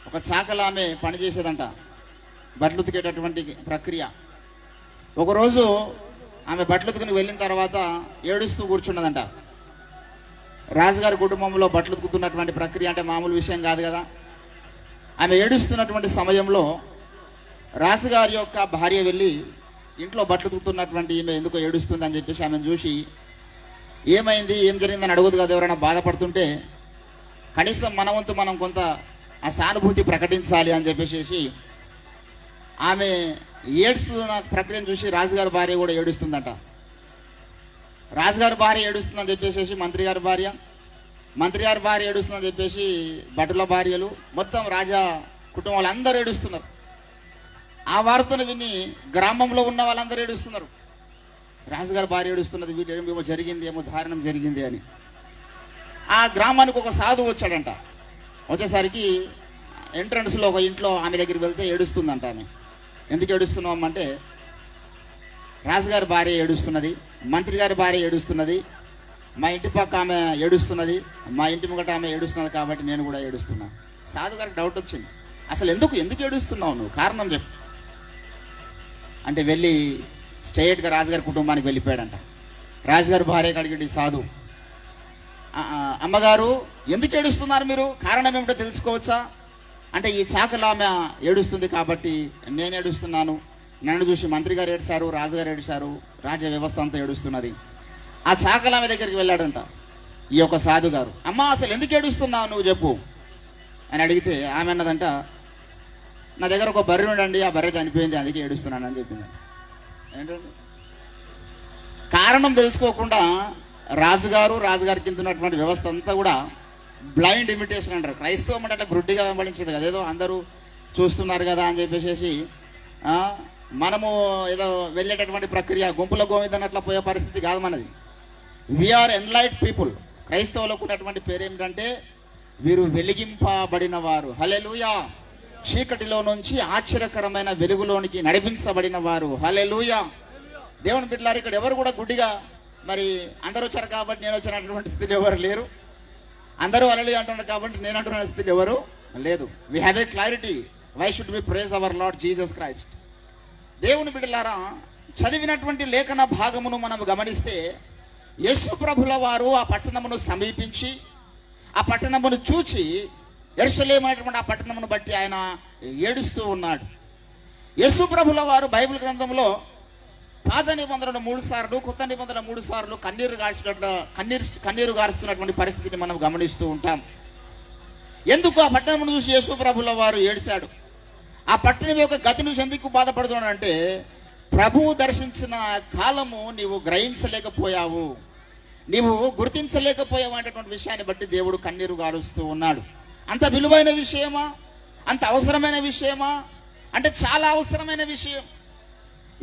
ఒక చాకలామె పనిచేసేదంట, బట్టలు ఉతికేటటువంటి ప్రక్రియ. ఒకరోజు ఆమె బట్టలు ఉతుకుని వెళ్ళిన తర్వాత ఏడుస్తూ కూర్చున్నదంట. రాజుగారి కుటుంబంలో బట్టలు ఉతుకుతున్నటువంటి ప్రక్రియ అంటే మామూలు విషయం కాదు కదా. ఆమె ఏడుస్తున్నటువంటి సమయంలో రాజుగారి యొక్క భార్య వెళ్ళి ఇంట్లో బట్టలు ఉతుకుతున్నటువంటి ఈమె ఎందుకో ఏడుస్తుంది అని చెప్పేసి ఆమెను చూసి ఏమైంది, ఏం జరిగిందని అడగదు కదా. ఎవరైనా బాధపడుతుంటే కనీసం మన వంతు మనం కొంత ఆ సానుభూతి ప్రకటించాలి అని చెప్పేసి ఆమె ఏడుస్తున్న ప్రక్రియను చూసి రాజుగారి భార్య కూడా ఏడుస్తుందట. రాజుగారి భార్య ఏడుస్తుందని చెప్పేసి మంత్రి గారి భార్య ఏడుస్తుందని చెప్పేసి భటుల భార్యలు, మొత్తం రాజా కుటుంబం వాళ్ళందరూ ఏడుస్తున్నారు. ఆ వార్తను విని గ్రామంలో ఉన్న వాళ్ళందరూ ఏడుస్తున్నారు. రాజుగారి భార్య ఏడుస్తున్నది, వీటేమో జరిగింది, ఏమో దారుణం జరిగింది అని. ఆ గ్రామానికి ఒక సాధువు వచ్చాడంట. వచ్చేసరికి ఎంట్రన్స్లో ఒక ఇంట్లో ఆమె దగ్గరికి వెళ్తే ఏడుస్తుందంట. ఆమె ఎందుకు ఏడుస్తున్నాం అంటే, రాజుగారి భార్య ఏడుస్తున్నది, మంత్రి గారి భార్య ఏడుస్తున్నది, మా ఇంటి పక్క ఆమె ఏడుస్తున్నది, మా ఇంటి ముంగట ఆమె ఏడుస్తున్నది, కాబట్టి నేను కూడా ఏడుస్తున్నా. సాధు గారికి డౌట్ వచ్చింది, అసలు ఎందుకు ఏడుస్తున్నావు నువ్వు, కారణం చెప్పు అంటే వెళ్ళి స్ట్రైట్గా రాజుగారి కుటుంబానికి వెళ్ళిపోయాడంట. రాజుగారి భార్యకి అడిగి సాధు, అమ్మగారు ఎందుకు ఏడుస్తున్నారు మీరు, కారణం ఏమిటో తెలుసుకోవచ్చా అంటే, ఈ చాకల ఆమె ఏడుస్తుంది కాబట్టి నేను ఏడుస్తున్నాను, నన్ను చూసి మంత్రి గారు ఏడుస్తారు, రాజుగారు ఏడుస్తారు, రాజ వ్యవస్థ అంతా ఏడుస్తున్నది. ఆ చాకల ఆమె దగ్గరికి వెళ్ళాడంట ఈ యొక్క సాధు గారు. అమ్మ అసలు ఎందుకు ఏడుస్తున్నావు నువ్వు చెప్పు అని అడిగితే ఆమె అన్నదంట, నా దగ్గర ఒక బర్రె ఉండండి, ఆ బర్రె చనిపోయింది, అందుకే ఏడుస్తున్నాను అని చెప్పింది. ఏంటంటే కారణం తెలుసుకోకుండా రాజుగారి కింద ఉన్నటువంటి వ్యవస్థ అంతా కూడా బ్లైండ్ ఇమిటేషన్ అంటారు. క్రైస్తవం అంటే అట్లా గుడ్డిగా వెంబడించేది కదా, ఏదో అందరూ చూస్తున్నారు కదా అని చెప్పేసి మనము ఏదో వెళ్ళేటటువంటి ప్రక్రియ గుంపుల గోవిందని అట్లా పోయే పరిస్థితి కాదు మనది. We are ఎన్లైట్ people. క్రైస్తవులకు ఉన్నటువంటి పేరు ఏమిటంటే వీరు వెలిగింపబడిన వారు. హల్లెలూయా. చీకటిలో నుంచి ఆశ్చర్యకరమైన వెలుగులోనికి నడిపించబడిన వారు. హల్లెలూయా. దేవుని బిడ్డలారు, ఇక్కడ ఎవరు కూడా గుడ్డిగా మరి అందరూ వచ్చారు కాబట్టి నేను వచ్చినటువంటి స్థితిలో ఎవరు లేరు, అందరూ హల్లెలూయా అంటున్నారు కాబట్టి నేను అంటున్న స్థితిలో ఎవరు లేదు. We have a clarity, why should we praise our Lord Jesus Christ. దేవుని బిడ్డలారా, చదివినటువంటి లేఖన భాగమును మనం గమనిస్తే యేసు ప్రభుల వారు ఆ పట్టణమును సమీపించి ఆ పట్టణమును చూచి యెరూషలేము అనేటువంటి ఆ పట్టణమును బట్టి ఆయన ఏడుస్తూ ఉన్నాడు. యేసు ప్రభుల వారు బైబిల్ గ్రంథంలో పాత నిబంధనలు 3 సార్లు, కొత్త నిబంధనలు 3 సార్లు కన్నీరు గారుస్తున్నటువంటి పరిస్థితిని మనం గమనిస్తూ ఉంటాం. ఎందుకు ఆ పట్టణమును చూసి యేసు ప్రభుల వారు ఏడిశాడు? ఆ పట్టణం యొక్క గతి నుంచి ఎందుకు బాధపడుతున్నాడంటే, ప్రభువు దర్శించిన కాలము నీవు గ్రహించలేకపోయావు, నీవు గుర్తించలేకపోయావు అనేటువంటి విషయాన్ని బట్టి దేవుడు కన్నీరు గారుస్తూ ఉన్నాడు. అంత విలువైన విషయమా, అంత అవసరమైన విషయమా అంటే చాలా అవసరమైన విషయం.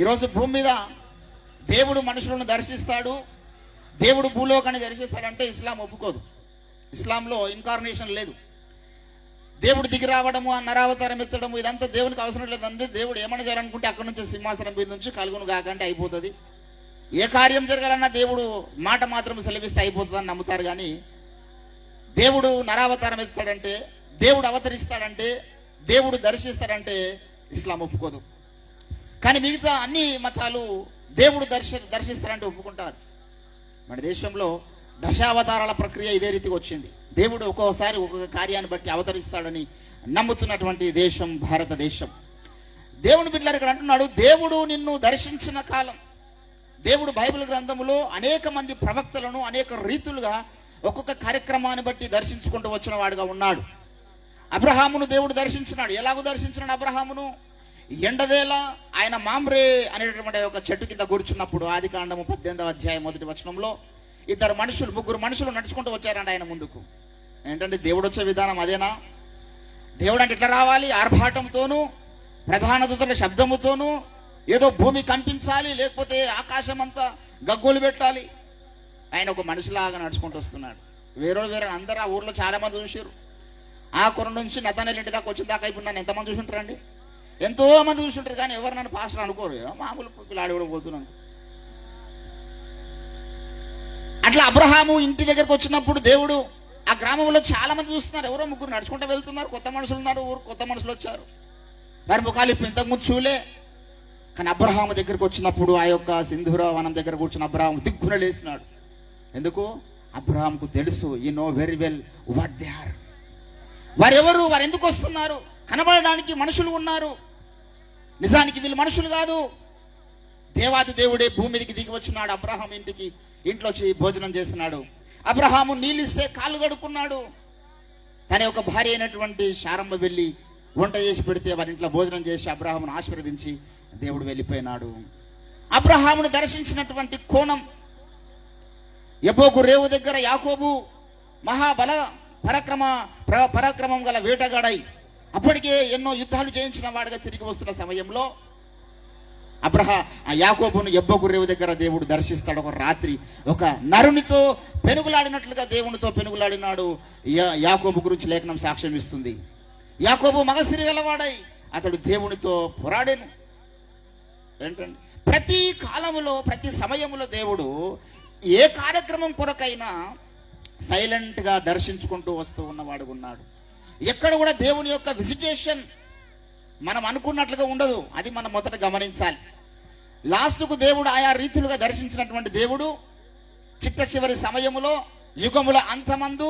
ఈరోజు భూమి మీద దేవుడు మనుషులను దర్శిస్తాడు, దేవుడు భూలోకాన్ని దర్శిస్తాడంటే ఇస్లాం ఒప్పుకోదు. ఇస్లాంలో ఇన్కార్నేషన్ లేదు. దేవుడు దిగి రావడము, ఆ నరావతారం ఎత్తడము ఇదంతా దేవునికి అవసరం లేదండి. దేవుడు ఏమన్నా చేయాలనుకుంటే అక్కడి నుంచి సింహాసనం మీద నుంచి కలుగును కాకంటే అయిపోతుంది. ఏ కార్యం జరగాలన్నా దేవుడు మాట మాత్రం సెలవిస్తే అయిపోతుందని నమ్ముతారు. కానీ దేవుడు నరావతారం ఎత్తాడంటే, దేవుడు అవతరిస్తాడంటే, దేవుడు దర్శిస్తాడంటే ఇస్లాం ఒప్పుకోదు. కానీ మిగతా అన్ని మతాలు దేవుడు దర్శిస్తాడంటే ఒప్పుకుంటారు. మన దేశంలో దశావతారాల ప్రక్రియ ఇదే రీతికి వచ్చింది. దేవుడు ఒక్కోసారి ఒక్కొక్క కార్యాన్ని బట్టి అవతరిస్తాడని నమ్ముతున్నటువంటి దేశం భారతదేశం. దేవుని బిడ్డలారు ఇక్కడ అంటున్నాడు, దేవుడు నిన్ను దర్శించిన కాలం. దేవుడు బైబిల్ గ్రంథములో అనేక మంది ప్రవక్తలను అనేక రీతులుగా ఒక్కొక్క కార్యక్రమాన్ని బట్టి దర్శించుకుంటూ వచ్చిన వాడుగా ఉన్నాడు. అబ్రహామును దేవుడు దర్శించినాడు. ఎలాగో దర్శించినాడు అబ్రహామును? ఎండవేళ ఆయన మామ్రే అనేటటువంటి ఒక చెట్టు కింద కూర్చున్నప్పుడు, ఆది కాండము 18వ అధ్యాయం 1వ వచనంలో ముగ్గురు మనుషులు నడుచుకుంటూ వచ్చారంట ఆయన ముందుకు. ఏంటంటే దేవుడు వచ్చే విధానం అదేనా? దేవుడు అంటే ఇట్లా రావాలి, ఆర్భాటంతోనూ ప్రధాన దూతల శబ్దముతోనూ, ఏదో భూమి కంపించాలి, లేకపోతే ఆకాశం అంతా గగ్గోలు పెట్టాలి. ఆయన ఒక మనిషిలాగా నడుచుకుంటూ వస్తున్నాడు. వేరే అందరూ ఆ ఊర్లో చాలా మంది చూసారు. ఆ కొర నుంచి నతనేలు ఇంటి దాకా వచ్చిన దాకా ఇప్పుడు నన్ను ఎంతమంది చూసుంటారండి? ఎంతో మంది చూసుంటారు, కానీ ఎవరు నన్ను పాస్టర్ అనుకోరు. మామూలు పిల్లాడి కూడా పోతున్నాను. అట్లా అబ్రహాము ఇంటి దగ్గరకు వచ్చినప్పుడు దేవుడు ఆ గ్రామంలో చాలా మంది చూస్తున్నారు. ఎవరో ముగ్గురు నడుచుకుంటూ వెళ్తున్నారు, కొత్త మనుషులు ఉన్నారు, ఊరు కొత్త మనుషులు వచ్చారు. వారి ముఖాలు ఇప్పుడు ఇంతకుముందు చూలే. కానీ అబ్రహాము దగ్గరకు వచ్చినప్పుడు ఆ యొక్క సింధూర వనం దగ్గర కూర్చున్న అబ్రహాము దిక్కున లేచినాడు. ఎందుకు? అబ్రహాముకు తెలుసు, you know very well what they are. వారెవరు, వారు ఎందుకు వస్తున్నారు? కనబడడానికి మనుషులు ఉన్నారు, నిజానికి వీళ్ళు మనుషులు కాదు. దేవాది దేవుడే భూమి మీదకి దిగి వచ్చినాడు. అబ్రహాం ఇంట్లో భోజనం చేస్తున్నాడు. అబ్రహాము నీళ్ళు ఇస్తే కాళ్ళు కడుక్కున్నాడు. తన యొక్క భార్య అయినటువంటి శారమ్మ వెళ్ళి వంట చేసి పెడితే వారి ఇంట్లో భోజనం చేసి అబ్రహామును ఆశీర్వదించి దేవుడు వెళ్ళిపోయినాడు. అబ్రహామును దర్శించినటువంటి కోణం, యబ్బోకు రేవు దగ్గర యాకోబు మహాబల పరాక్రమం గల వేటగాడై అప్పటికే ఎన్నో యుద్ధాలు చేయించిన వాడిగా తిరిగి వస్తున్న సమయంలో యాకోబును యబ్బోకు రేవు దగ్గర దేవుడు దర్శిస్తాడు. ఒక రాత్రి ఒక నరునితో పెనుగులాడినట్లుగా దేవునితో పెనుగులాడినాడు. యాకోబు గురించి లేఖనం సాక్ష్యం ఇస్తుంది. యాకోబు మగసిరి గలవాడై అతడు దేవునితో పోరాడాను. ఏంటండి, ప్రతి కాలములో ప్రతి సమయంలో దేవుడు ఏ కార్యక్రమం కొరకైనా సైలెంట్గా దర్శించుకుంటూ వస్తూ ఉన్నవాడు ఉన్నాడు. ఎక్కడ కూడా దేవుని యొక్క విజిటేషన్ మనం అనుకున్నట్లుగా ఉండదు. అది మనం మొదట గమనించాలి. లాస్ట్కు దేవుడు ఆయా రీతులుగా దర్శించినటువంటి దేవుడు చిట్ట చివరి సమయములో యుగముల అంతమందు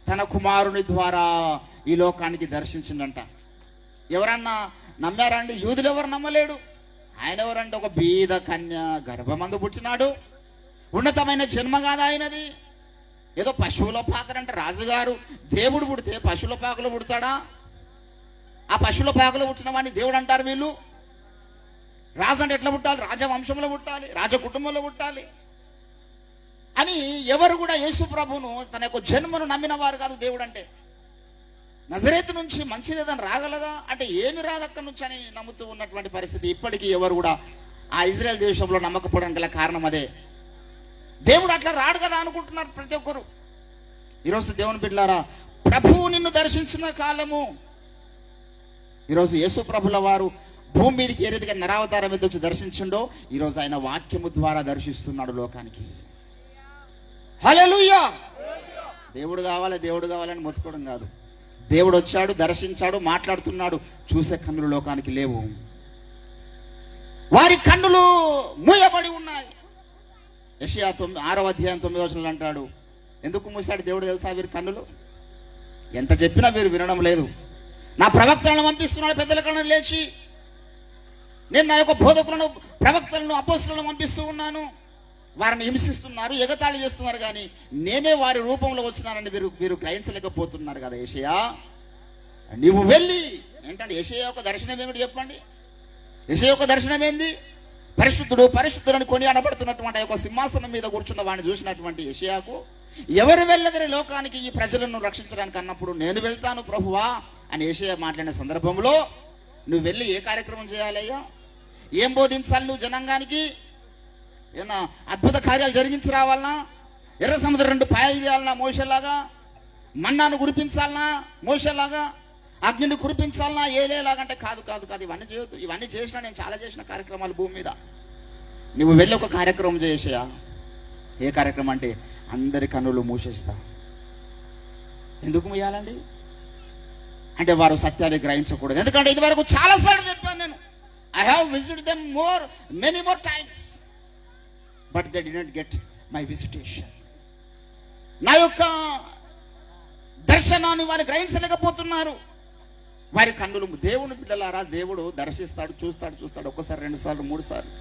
తన కుమారుని ద్వారా ఈ లోకానికి దర్శించిందంట. ఎవరన్నా నమ్మారండి? యూదులు ఎవరు నమ్మలేడు. ఆయన ఎవరంటే ఒక బీద కన్య గర్భమందు పుట్టినాడు. ఉన్నతమైన జన్మ కాదు ఆయనది. ఏదో పశువుల పాకరంటే రాజుగారు దేవుడు పుడితే పశువుల పాకలో పుడతాడా? ఆ పశువుల పాకలో పుట్టిన వాడిని దేవుడు అంటారు వీళ్ళు. రాజు అంటే ఎట్లా పుట్టాలి? రాజవంశంలో పుట్టాలి, రాజ కుటుంబంలో పుట్టాలి అని ఎవరు కూడా యేసు ప్రభువును తన యొక్క జన్మను నమ్మిన వారు కాదు. దేవుడు అంటే నజరేతు నుంచి మంచిదేదని రాగలదా అంటే ఏమి రాదు అక్కడి నుంచి అని నమ్ముతూ ఉన్నటువంటి పరిస్థితి. ఇప్పటికీ ఎవరు కూడా ఆ ఇజ్రాయెల్ దేశంలో నమ్మకపోవడం గల కారణం అదే. దేవుడు అట్లా రాడు కదా అనుకుంటున్నారు ప్రతి ఒక్కరు. ఈరోజు దేవుని బిడ్డలారా, ప్రభువు నిన్ను దర్శించిన కాలము. ఈరోజు యేసు ప్రభుల వారు భూమి మీదకి ఏ రీతిగా నరావతారం మీద వచ్చి దర్శించిండో ఈరోజు ఆయన వాక్యము ద్వారా దర్శిస్తున్నాడు లోకానికి. హల్లెలూయా! దేవుడు కావాలని మొత్తుకోవడం కాదు. దేవుడు వచ్చాడు, దర్శించాడు, మాట్లాడుతున్నాడు. చూసే కన్నులు లోకానికి లేవు. వారి కన్నులు మూయబడి ఉన్నాయి. యెషయా 6వ అధ్యాయం 9వ వచనంలో అంటాడు, ఎందుకు మూసాడు దేవుడు తెలుసా? వీరి కన్నులు ఎంత చెప్పినా వీరు వినడం లేదు. నా ప్రవక్తలను పంపిస్తున్నాడు పెద్దల కన్ను లేచి. నేను నా యొక్క బోధకులను, ప్రవక్తలను, అపోస్తలులను పంపిస్తూ ఉన్నాను. వారిని హింసిస్తున్నారు, ఎగతాళి చేస్తున్నారు, కానీ నేనే వారి రూపంలో వచ్చినానని వీరు గ్రహించలేకపోతున్నారు కదా. యెషయా నీవు వెళ్ళి ఏంటంటే యెషయా యొక్క దర్శనం ఏమిటి చెప్పండి? యెషయా యొక్క దర్శనం ఏంది? పరిశుద్ధుడు పరిశుద్ధులని కొని అనబడుతున్నటువంటి ఆ యొక్క సింహాసనం మీద కూర్చున్న వాడిని చూసినటువంటి యెషయాకు ఎవరు వెళ్ళదని లోకానికి ఈ ప్రజలను రక్షించడానికి అన్నప్పుడు నేను వెళ్తాను ప్రభువా అని యెషయా మాట్లాడిన సందర్భంలో నువ్వు వెళ్ళి ఏ కార్యక్రమం చేయాలయ్యా? ఏం బోధించాలి నువ్వు జనాంగానికి? ఏమన్నా అద్భుత కార్యాలు జరిగించి రావాలనా? ఎర్ర సముద్రం 2 పాయలు చేయాలన్నా మోషేలాగా? మన్నాను కురిపించాలనా మోషేలాగా? అగ్నిని కురిపించాలనా ఏలేలాగంటే కాదు కాదు కాదు, ఇవన్నీ చేయొద్దు. ఇవన్నీ చేసినా నేను చాలా చేసిన కార్యక్రమాలు భూమి మీద. నువ్వు వెళ్ళి ఒక కార్యక్రమం చేసేయా. ఏ కార్యక్రమం అంటే అందరి కన్నులు మూసేస్తా. ఎందుకు మూయాలండి అంటే వారు సత్యాన్ని గ్రహించకూడదు. ఎందుకంటే ఇది వరకు చాలాసార్లు చెప్పాను నేను. I have visited them many more times but they did not get my visitation. నా యొక్క దర్శనాన్ని వారు గ్రహించలేకపోతున్నారు. వారి కన్నులు. దేవుని బిడ్డలారా, దేవుడు దర్శిస్తాడు, చూస్తాడు. ఒక్కసారి, 2 సార్లు, 3 సార్లు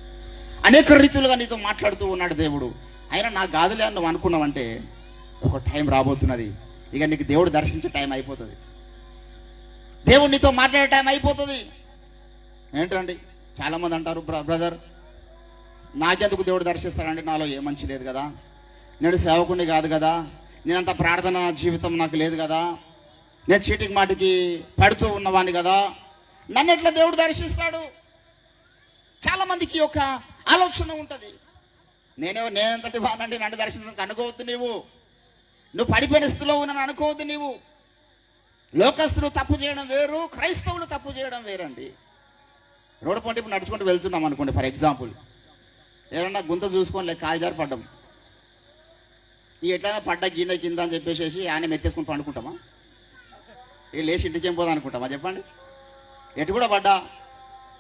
అనేక రీతులుగా నీతో మాట్లాడుతూ ఉన్నాడు దేవుడు. అయినా నా గాదులే అని నువ్వు అనుకున్నావంటే ఒక టైం రాబోతున్నది. ఇక నీకు దేవుడు దర్శించే టైం అయిపోతుంది. దేవుడు నీతో మాట్లాడే టైం అయిపోతుంది. ఏంటండి చాలామంది అంటారు, బ్రదర్ నాకెందుకు దేవుడు దర్శిస్తాడండి, నాలో ఏ మంచి లేదు కదా, నేను సేవకుని కాదు కదా, నేనంత ప్రార్థన జీవితం నాకు లేదు కదా, నేను చీటికి మాటికి పడుతూ ఉన్నవాడిని కదా, నన్ను ఎట్లా దేవుడు దర్శిస్తాడు? చాలామందికి ఒక ఆలోచన ఉంటుంది. నేనంతటి వానండి, నన్ను దర్శించడానికి అనుకోవద్దు. నువ్వు పడిపోయిన స్థితిలో ఉన్నాను అనుకోవద్దు. లోకస్తులు తప్పు చేయడం వేరు, క్రైస్తవులు తప్పు చేయడం వేరండి. రోడ్డు పంట ఇప్పుడు నడుచుకుంటూ వెళ్తున్నాం అనుకోండి, ఫర్ ఎగ్జాంపుల్, ఏమన్నా గుంత చూసుకొని లేక కాలు జారి పడ్డాం, ఈ ఎట్లయినా పడ్డా గిన్నె కింద అని చెప్పేసి ఆయన మెత్తేసుకుని పండుకుంటామా? ఏ లేచి ఇంటికి ఏం పోదా అనుకుంటామా? చెప్పండి. ఎటు కూడా పడ్డా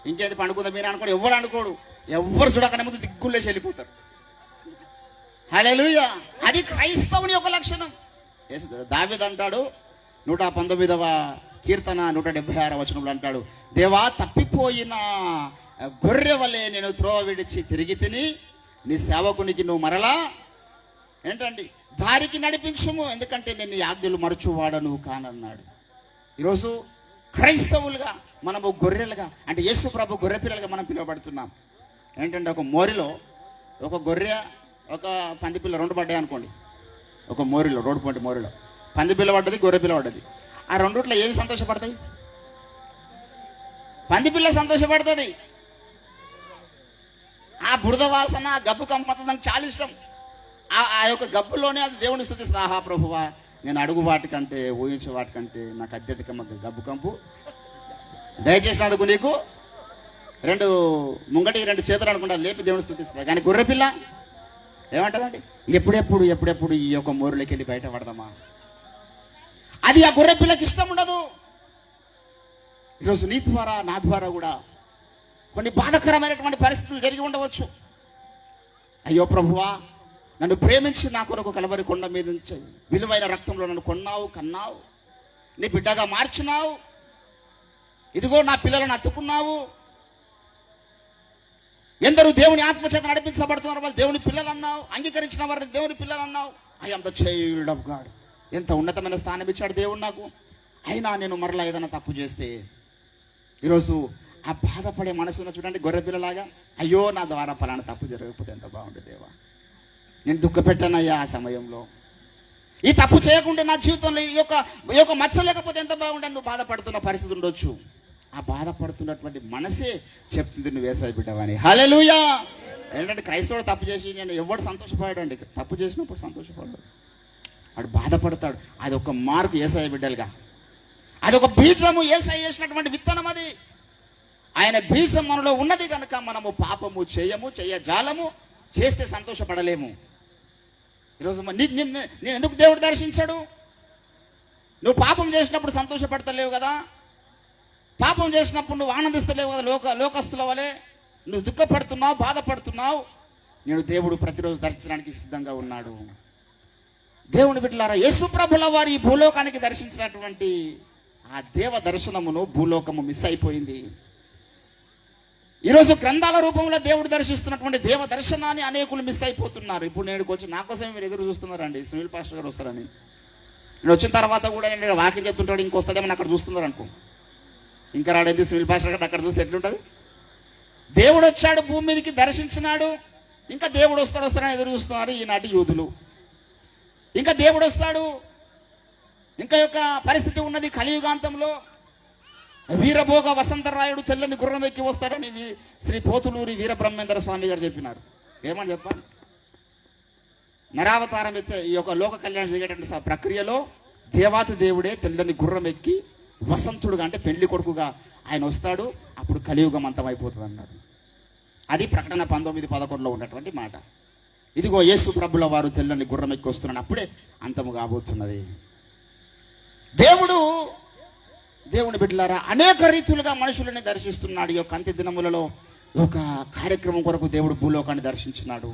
ఇంకేది పండుకుందా మీరు అనుకోండి, ఎవరు అనుకోడు. ఎవరు చూడకనే ముందు దిగ్గులేసి వెళ్ళిపోతారు. హల్లెలూయా. అది క్రైస్తవుని యొక్క లక్షణం. దావీదు అంటాడు 119వ కీర్తన 176వ వచనంలో అంటాడు, దేవా తప్పిపోయిన గొర్రె వలె నేను త్రోవ విడిచి తిరిగి తిని నీ సేవకునికి నువ్వు మరలా ఏంటండి దారికి నడిపించుము, ఎందుకంటే నేను నీ ఆజ్ఞలు మరచువాడను కానన్నాడు. ఈరోజు క్రైస్తవులుగా మనము గొర్రెలుగా, అంటే యేసు ప్రభు గొర్రె పిల్లలుగా మనం పిలువబడుతున్నాం. ఏంటంటే ఒక మోరిలో ఒక గొర్రె ఒక పందిపిల్ల రెండు పడ్డాయి అనుకోండి. ఒక మోరిలో, రోడ్డు పంటి మోరిలో పందిపిల్ల పడ్డది, గొర్రె పిల్ల పడ్డది. ఆ రెండుట్లో ఏమి సంతోషపడతాయి? పందిపిల్ల సంతోషపడుతుంది. ఆ బురద వాసన, ఆ గబ్బు కంపంత నాకు చాలా ఇష్టం. ఆ యొక్క గబ్బులోనే అది దేవుని స్తుతిస్తుంది. ఆహా ప్రభువా, నేను అడుగు వాటికంటే ఊహించే వాటికంటే నాకు అత్యధిక గబ్బు కంపు దయచేసినందుకు నీకు ముంగటి 2 చేతులు అనుకుంటా లేపి దేవుని స్తుతిస్తుంది. కానీ గొర్రెపిల్ల ఏమంటదండి, ఎప్పుడెప్పుడు ఈ యొక్క మోరులోకి వెళ్ళి బయట పడదామా? అది ఆ గొర్రెపిల్లకి ఇష్టం ఉండదు. ఈరోజు నీ ద్వారా నా ద్వారా కూడా కొన్ని బాధకరమైనటువంటి పరిస్థితులు జరిగి ఉండవచ్చు. అయ్యో ప్రభువా, నన్ను ప్రేమించి నా కొరకు కలవరి కొండ మీద నుంచి విలువైన రక్తంలో నన్ను కొన్నావు, కన్నావు, నీ బిడ్డగా మార్చున్నావు, ఇదిగో నా పిల్లలను అత్తుకున్నావు. ఎందరూ దేవుని ఆత్మచేత నడిపించబడుతున్నారు, వాళ్ళు దేవుని పిల్లలు అన్నావు, అంగీకరించిన వారిని దేవుని పిల్లలు అన్నావు. I am the child of God. ఎంత ఉన్నతమైన స్థానం ఇచ్చాడు దేవుడు నాకు. అయినా నేను మరలా ఏదైనా తప్పు చేస్తే ఈరోజు ఆ బాధపడే మనసును చూడండి, గొర్రె పిల్లలాగా, అయ్యో నా ద్వారా ఫలానా తప్పు జరగకపోతే ఎంత బాగుంటుంది దేవా, నేను దుఃఖపెట్టానయ్యా ఆ సమయంలో, ఈ తప్పు చేయకుండా నా జీవితంలో ఈ యొక్క మచ్చ లేకపోతే ఎంత బాగుంటుంది. నువ్వు బాధపడుతున్న పరిస్థితి ఉండొచ్చు. ఆ బాధపడుతున్నటువంటి మనసే చెప్తుంది నువ్వు యేసయ్య బిడ్డవని. హల్లెలూయా. ఏంటంటే క్రైస్తవుడు తప్పు చేసి నేను ఎవడు సంతోషపడాడు అండి, తప్పు చేసినప్పుడు సంతోషపడ్డాడు, వాడు బాధపడతాడు. అది ఒక మార్కు యేసయ్య బిడ్డలుగా, అది ఒక బీజము, యేసయ్య చేసినటువంటి విత్తనం. అది ఆయన బీజం మనలో ఉన్నది కనుక మనము పాపము చేయజాలము, చేస్తే సంతోషపడలేము. ఈరోజు నేను ఎందుకు దేవుడు దర్శించాడు? నువ్వు పాపం చేసినప్పుడు సంతోషపడతలేవు కదా, పాపం చేసినప్పుడు నువ్వు ఆనందిస్తలేవు కదా, లోకస్తుల వలె నువ్వు దుఃఖపడుతున్నావు, బాధపడుతున్నావు. నేను దేవుడు ప్రతిరోజు దర్శించడానికి సిద్ధంగా ఉన్నాడు. దేవుని బిడ్డలారా, యేసు ప్రభుల వారు ఈ భూలోకానికి దర్శించినటువంటి ఆ దేవ దర్శనమును భూలోకము మిస్ అయిపోయింది. ఈరోజు గ్రంథాల రూపంలో దేవుడు దర్శిస్తున్నటువంటి దేవ దర్శనాన్ని అనేకులు మిస్ అయిపోతున్నారు. ఇప్పుడు నేను కొంచెం నా కోసం మీరు ఎదురు చూస్తున్నారండి, సునీల్ పాస్టర్ గారు వస్తారని. నేను వచ్చిన తర్వాత కూడా నేను వాక్యం చెప్తుంటాడు, ఇంకొస్తాడేమని అక్కడ చూస్తున్నారు అనుకో. ఇంకా రాడేది సునీల్ పాస్టర్ గారు అక్కడ చూస్తే ఎట్లుంటుంది? దేవుడు వచ్చాడు, భూమి మీదకి దర్శించినాడు, ఇంకా దేవుడు వస్తాడని ఎదురు చూస్తున్నారు ఈనాటి యూదులు. ఇంకా దేవుడు వస్తాడు, ఇంకా యొక్క పరిస్థితి ఉన్నది కలియుగాంతంలో. వీరభోగ వసంతరాయుడు తెల్లని గుర్రం ఎక్కి వస్తాడని శ్రీ పోతులూరి వీరబ్రహ్మేంద్ర స్వామి గారు చెప్పినారు. ఏమని చెప్పాలి? నరావతారం ఎత్తే ఈ యొక్క లోక కళ్యాణం జరిగేటువంటి ప్రక్రియలో దేవాతి దేవుడే తెల్లని గుర్రం ఎక్కి వసంతుడుగా, అంటే పెళ్లి కొడుకుగా ఆయన వస్తాడు. అప్పుడు కలియుగం అంతమైపోతుంది అన్నాడు. అది ప్రకటన 19:11 ఉన్నటువంటి మాట. ఇదిగో యేసు ప్రభుల వారు తెల్లని గుర్రం ఎక్కి వస్తున్నాడు, అప్పుడే అంతము కాబోతున్నది. దేవుని బిడ్డలారా, అనేక రీతులుగా మనుషులని దర్శిస్తున్నాడు. ఈ యొక్క అంత్య దినములలో ఒక కార్యక్రమం కొరకు దేవుడు భూలోకాన్ని దర్శించినాడు.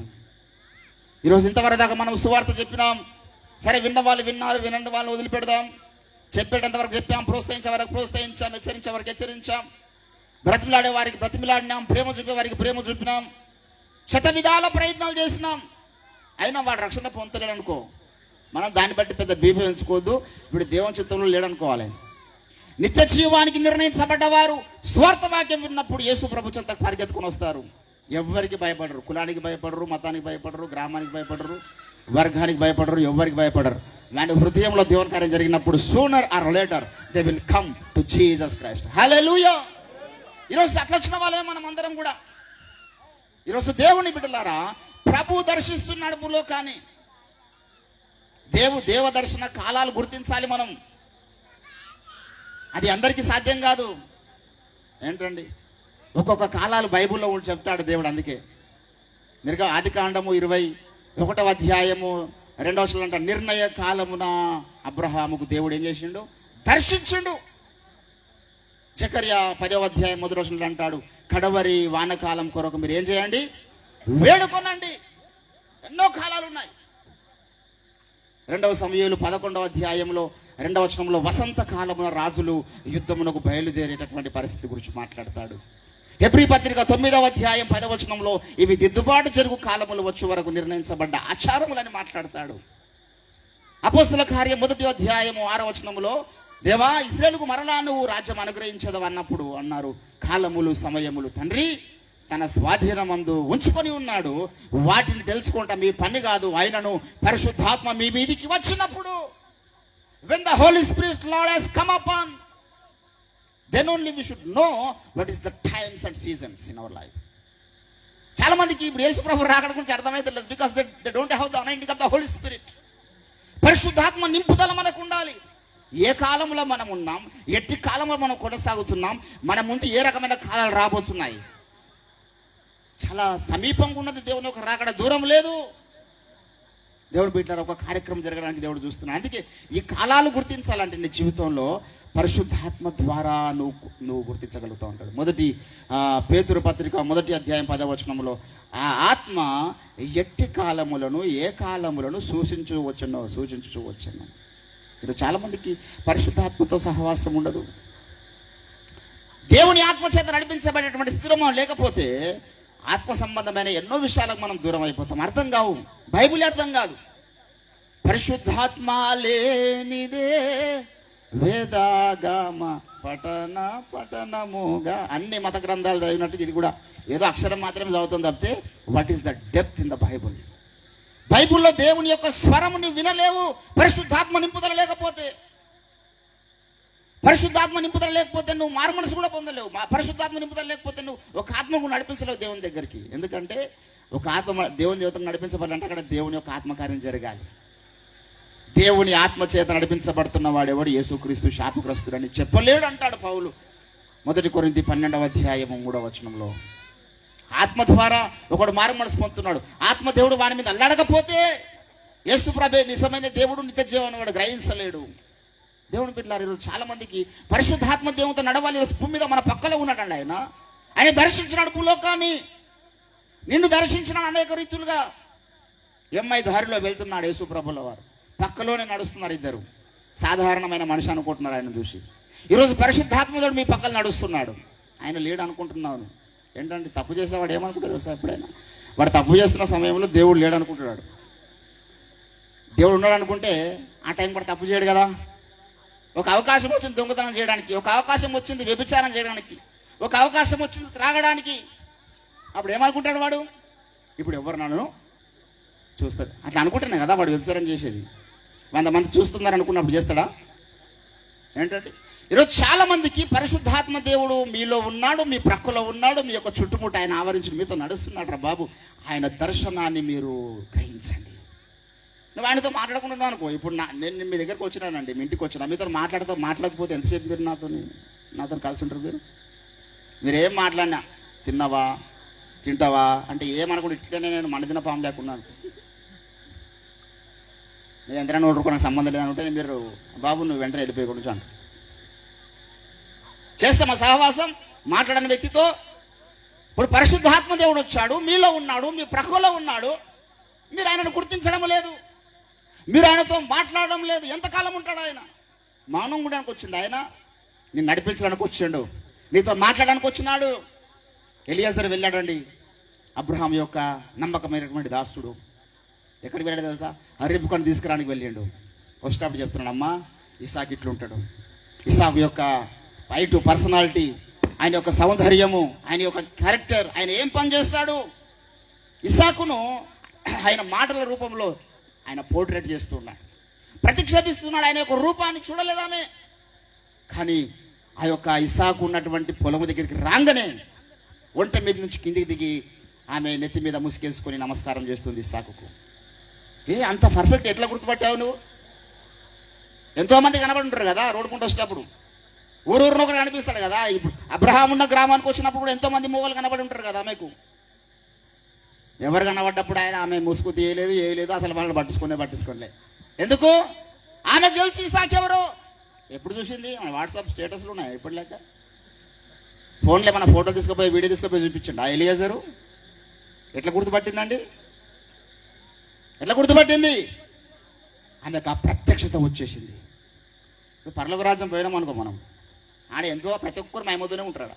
ఈరోజు ఇంతవరకు దాకా మనం సువార్త చెప్పినాం. సరే, విన్న వాళ్ళు విన్నారు, వినండి వాళ్ళని వదిలిపెడదాం. చెప్పేటంత వరకు చెప్పాం, ప్రోత్సహించే వరకు ప్రోత్సహించాం, హెచ్చరించే వరకు హెచ్చరించాం, బ్రతిమిలాడే వారికి బ్రతిమిలాడినాం, ప్రేమ చూపే వారికి ప్రేమ చూపినాం, శతవిధాల ప్రయత్నాలు చేసినాం. అయినా వాడు రక్షణ పొందలేడు అనుకో, మనం దాన్ని బట్టి పెద్ద బీపీ పెంచుకోవద్దు. ఇప్పుడు దేవుని చిత్తంలో లేడనుకోవాలి. నిత్య జీవానికి నిర్ణయించబడ్డవారు స్వార్థ వాక్యం విన్నప్పుడు యేసు ప్రభు చెంతకు పరిగెత్తుకొని వస్తారు. ఎవ్వరికి భయపడరు, కులానికి భయపడరు, మతానికి భయపడరు, గ్రామానికి భయపడరు, వర్గానికి భయపడరు, ఎవ్వరికి భయపడరు. వాటి హృదయంలో దేవుని కార్యం జరిగినప్పుడు sooner or later they will come to Jesus Christ. Hallelujah. ఈరోజు అట్లా వచ్చిన వాళ్ళే మనం అందరం కూడా. ఈరోజు దేవుని బిడ్డలారా, ప్రభు దర్శిస్తున్నాడు భూలోకాన్ని. దేవ దర్శన కాలాలు గుర్తించాలి మనం. అది అందరికీ సాధ్యం కాదు. ఏంటండి, ఒక్కొక్క కాలాలు బైబిల్లో ఉండి చెప్తాడు దేవుడు. అందుకే ఆదికాండము 21వ అధ్యాయము 2వ వచనం అంట, నిర్ణయ కాలమున అబ్రహాముకు దేవుడు ఏం చేసిండు? దర్శించుండు. జకర్యా 10వ అధ్యాయం 1వ వచనంలో అంటాడు, కడవరి వానకాలం కొరకు మీరు ఏం చేయండి? వేడుకొనండి. ఎన్నో కాలాలు ఉన్నాయి. 2వ సమూయేలు 11వ అధ్యాయంలో 2వ వచనంలో వసంత కాలమున రాజులు యుద్ధమునకు బయలుదేరేటటువంటి పరిస్థితి గురించి మాట్లాడతాడు. హెబ్రీ పత్రిక 9వ అధ్యాయం 10వ వచనంలో ఇవి దిద్దుబాటు జరుగు కాలములు వచ్చే వరకు నిర్ణయించబడ్డ ఆచారములని మాట్లాడతాడు. అపోస్తల కార్యం 1వ అధ్యాయము 6వ వచనంలో దేవా ఇశ్రాయేలుకు మరలా నువ్వు రాజ్యం అనుగ్రహించదవు అన్నప్పుడు అన్నారు, కాలములు సమయములు తండ్రి తన స్వాధీనమందు ఉంచుకొని ఉన్నాడు, వాటిని తెలుసుకుంటా మీ పని కాదు. ఆయనను పరిశుద్ధాత్మ మీ మీదికి వచ్చినప్పుడు, when the Holy Spirit Lord has come upon, then only we should know what is the times and seasons in our life. చాలా మందికి ఇప్పుడు యేసు ప్రభు రాకడ గురించి అర్థమైతే లేదు. Because they don't have the anointing of the Holy Spirit. పరిశుద్ధాత్మ నింపుదల మనకు ఉండాలి. ఏ కాలంలో మనం ఉన్నాం, ఎట్టి కాలంలో మనం కొనసాగుతున్నాం, మన ముందు ఏ రకమైన కాలాలు రాబోతున్నాయి. చాలా సమీపంగా ఉన్నది దేవుని యొక్క రాకడ, దూరం లేదు. దేవుడు బిడ్డలారా, ఒక కార్యక్రమం జరగడానికి దేవుడు చూస్తున్నాడు. అందుకే ఈ కాలాలు గుర్తించాలంటే నీ జీవితంలో పరిశుద్ధాత్మ ద్వారా నువ్వు గుర్తించగలుగుతూ ఉంటాడు. మొదటి పేతురు పత్రిక 1వ అధ్యాయం 10వ వచనంలో ఆ ఆత్మ ఎట్టి కాలములను ఏ కాలములను సూచించవచ్చును. ఈరోజు చాలా మందికి పరిశుద్ధాత్మతో సహవాసం ఉండదు. దేవుని ఆత్మ చేత నడిపించబడేటువంటి స్థిరమం లేకపోతే ఆత్మ సంబంధమైన ఎన్నో విషయాలకు మనం దూరం అయిపోతాం. అర్థం కావు, బైబిల్ అర్థం కాదు. పరిశుద్ధాత్మ లేనిదే వేదాగమ పఠనముగా అన్ని మత గ్రంథాలు చదివినట్టు ఇది కూడా ఏదో అక్షరం మాత్రమే చదువుతుంది తప్పితే what is the depth in the Bible. బైబుల్లో దేవుని యొక్క స్వరముని వినలేవు పరిశుద్ధాత్మ నింపుదల లేకపోతే. పరిశుద్ధాత్మ నింపుదల లేకపోతే నువ్వు మారు మనసు కూడా పొందలేవు. పరిశుద్ధాత్మ నింపుదల లేకపోతే నువ్వు ఒక ఆత్మ కూడా నడిపించలేవు దేవుని దగ్గరికి. ఎందుకంటే ఒక ఆత్మ దేవుని దేవతను నడిపించబడాలంటే అక్కడ దేవుని యొక్క ఆత్మకార్యం జరగాలి. దేవుని ఆత్మ చేత నడిపించబడుతున్న వాడెవడు యేసుక్రీస్తు శాపగ్రస్తుడని చెప్పలేడు అంటాడు పౌలు 1 కొరింథీ 12వ అధ్యాయము 3వ వచనంలో. ఆత్మ ద్వారా ఒకడు మారు మనసు పొందుతున్నాడు. ఆత్మ దేవుడు వాని మీద అల్లాడకపోతే యేసు ప్రభే నిజమైన దేవుడు నిత్య జీవాన్ని వాడు గ్రహించలేడు. దేవుని బిడ్డలారా, ఈరోజు చాలా మందికి పరిశుద్ధాత్మ దేవునితో నడవాలి. ఈరోజు భూమి మీద మన పక్కలో ఉన్నాడండి. ఆయన దర్శించినాడు భూలోకాన్ని. నిన్ను దర్శించినాడు అనేక రీతులుగా. ఎంఐ దారిలో వెళ్తున్నాడు యేసు ప్రభుల వారు, పక్కలోనే నడుస్తున్నారు ఇద్దరు. సాధారణమైన మనిషి అనుకుంటున్నారు ఆయన చూసి. ఈరోజు పరిశుద్ధాత్మదుడు మీ పక్కన నడుస్తున్నాడు. ఆయన లేడు అనుకుంటున్నాను. ఏంటంటే తప్పు చేసేవాడు ఏమనుకుంటాడు తెలుసా? ఎప్పుడైనా వాడు తప్పు చేస్తున్న సమయంలో దేవుడు లేడు అనుకుంటున్నాడు. దేవుడు ఉన్నాడు అనుకుంటే ఆ టైం కూడా తప్పు చేయడు కదా. ఒక అవకాశం వచ్చింది దొంగతనం చేయడానికి, ఒక అవకాశం వచ్చింది వ్యభిచారం చేయడానికి, ఒక అవకాశం వచ్చింది త్రాగడానికి. అప్పుడు ఏమనుకుంటాడు వాడు? ఇప్పుడు ఎవరు నన్ను చూస్తారు అట్లా అనుకుంటేనే కదా వాడు వ్యభిచారం చేసేది. 100 మంది చూస్తున్నారు అనుకున్నప్పుడు చేస్తాడా? ఏంటంటే ఈరోజు చాలా మందికి పరిశుద్ధాత్మ దేవుడు మీలో ఉన్నాడు, మీ ప్రక్కలో ఉన్నాడు, మీ యొక్క చుట్టుముట్టు ఆయన ఆవరించి మీతో నడుస్తున్నాడు రా బాబు. ఆయన దర్శనాన్ని మీరు గ్రహించండి. నువ్వు ఆయనతో మాట్లాడకుండా అనుకో. ఇప్పుడు నేను మీ దగ్గరకు వచ్చినానండి, మీ ఇంటికి వచ్చినా, మీతో మాట్లాడకపోతే ఎంతసేపు మీరు నాతో కలిసి ఉంటారు? మీరేం మాట్లాడినా తిన్నావా తింటావా అంటే ఏమనుకుంటే ఇట్లనే నేను మనదిన పాము లేకున్నాను, నేను ఎంతైనా నోడుకో నాకు సంబంధం లేదనుకుంటే మీరు బాబు నువ్వు వెంటనే వెళ్ళిపోయకుండా అంట. చేస్తామా సహవాసం మాట్లాడని వ్యక్తితో? ఇప్పుడు పరిశుద్ధాత్మ దేవుడు వచ్చాడు, మీలో ఉన్నాడు, మీ ప్రక్కలో ఉన్నాడు, మీరు ఆయనను గుర్తించడం లేదు, మీరు ఆయనతో మాట్లాడడం లేదు. ఎంతకాలం ఉంటాడు ఆయన? మౌనం ఉండడానికి వచ్చిండు ఆయన, నేను నడిపించడానికి వచ్చిండు, నీతో మాట్లాడడానికి వచ్చినాడు. ఎలియాజరు వెళ్ళాడండి, అబ్రహాం యొక్క నమ్మకమైనటువంటి దాసుడు. ఎక్కడికి వెళ్ళాడు తెలుసా? రిబ్కాను తీసుకురానికి వెళ్ళాడు. వచ్చేటప్పుడు చెప్తున్నాడు, అమ్మా ఇసాక్ ఇట్లుంటాడు, ఇసాకు యొక్క వైటు పర్సనాలిటీ, ఆయన యొక్క సౌందర్యము, ఆయన యొక్క క్యారెక్టర్, ఆయన ఏం పని చేస్తాడు, ఇసాకును ఆయన మాటల రూపంలో ఆయన పోర్ట్రేట్ చేస్తున్నాడు, ప్రతిక్షేపిస్తున్నాడు. ఆయన యొక్క రూపాన్ని చూడలేదామే. కానీ ఆ యొక్క ఇసాకు ఉన్నటువంటి పొలము దగ్గరికి రాగానే ఒంట మీద నుంచి కిందికి దిగి ఆమె నెత్తి మీద ముసుకేసుకొని నమస్కారం చేస్తుంది ఇసాకుకు. అంత పర్ఫెక్ట్ ఎట్లా గుర్తుపట్టావు నువ్వు? ఎంతోమంది కనబడి ఉంటారు కదా రోడ్డు పంట వచ్చేటప్పుడు, ఊరూరున ఒకరు కనిపిస్తాడు కదా. ఇప్పుడు అబ్రహాం ఉన్న గ్రామానికి వచ్చినప్పుడు కూడా ఎంతోమంది మూగలు కనబడి ఉంటారు కదా ఆమెకు. ఎవరు కనబడ్డప్పుడు ఆయన ఆమె ముసుగు తీయలేదు, అసలు వాళ్ళని పట్టించుకోలే. ఎందుకు? ఆమెకు తెలిసి ఇసాకు ఎవరు ఎప్పుడు చూసింది? మన వాట్సాప్ స్టేటస్లు ఉన్నాయి ఎప్పుడు లేక. ఫోన్లో మన ఫోటో తీసుకుపోయి వీడియో తీసుకుపోయి చూపించండి. ఆ ఎలియాజరు ఎట్లా గుర్తుపట్టిందండి? ఎట్లా గుర్తుపట్టింది? ఆమెకు ఆ ప్రత్యక్షత వచ్చేసింది. ఇప్పుడు పరలోక రాజ్యం పోయినాం అనుకో, మనం ఆడ ఎంతో ప్రతి ఒక్కరు మహిమతోనే ఉంటాడు.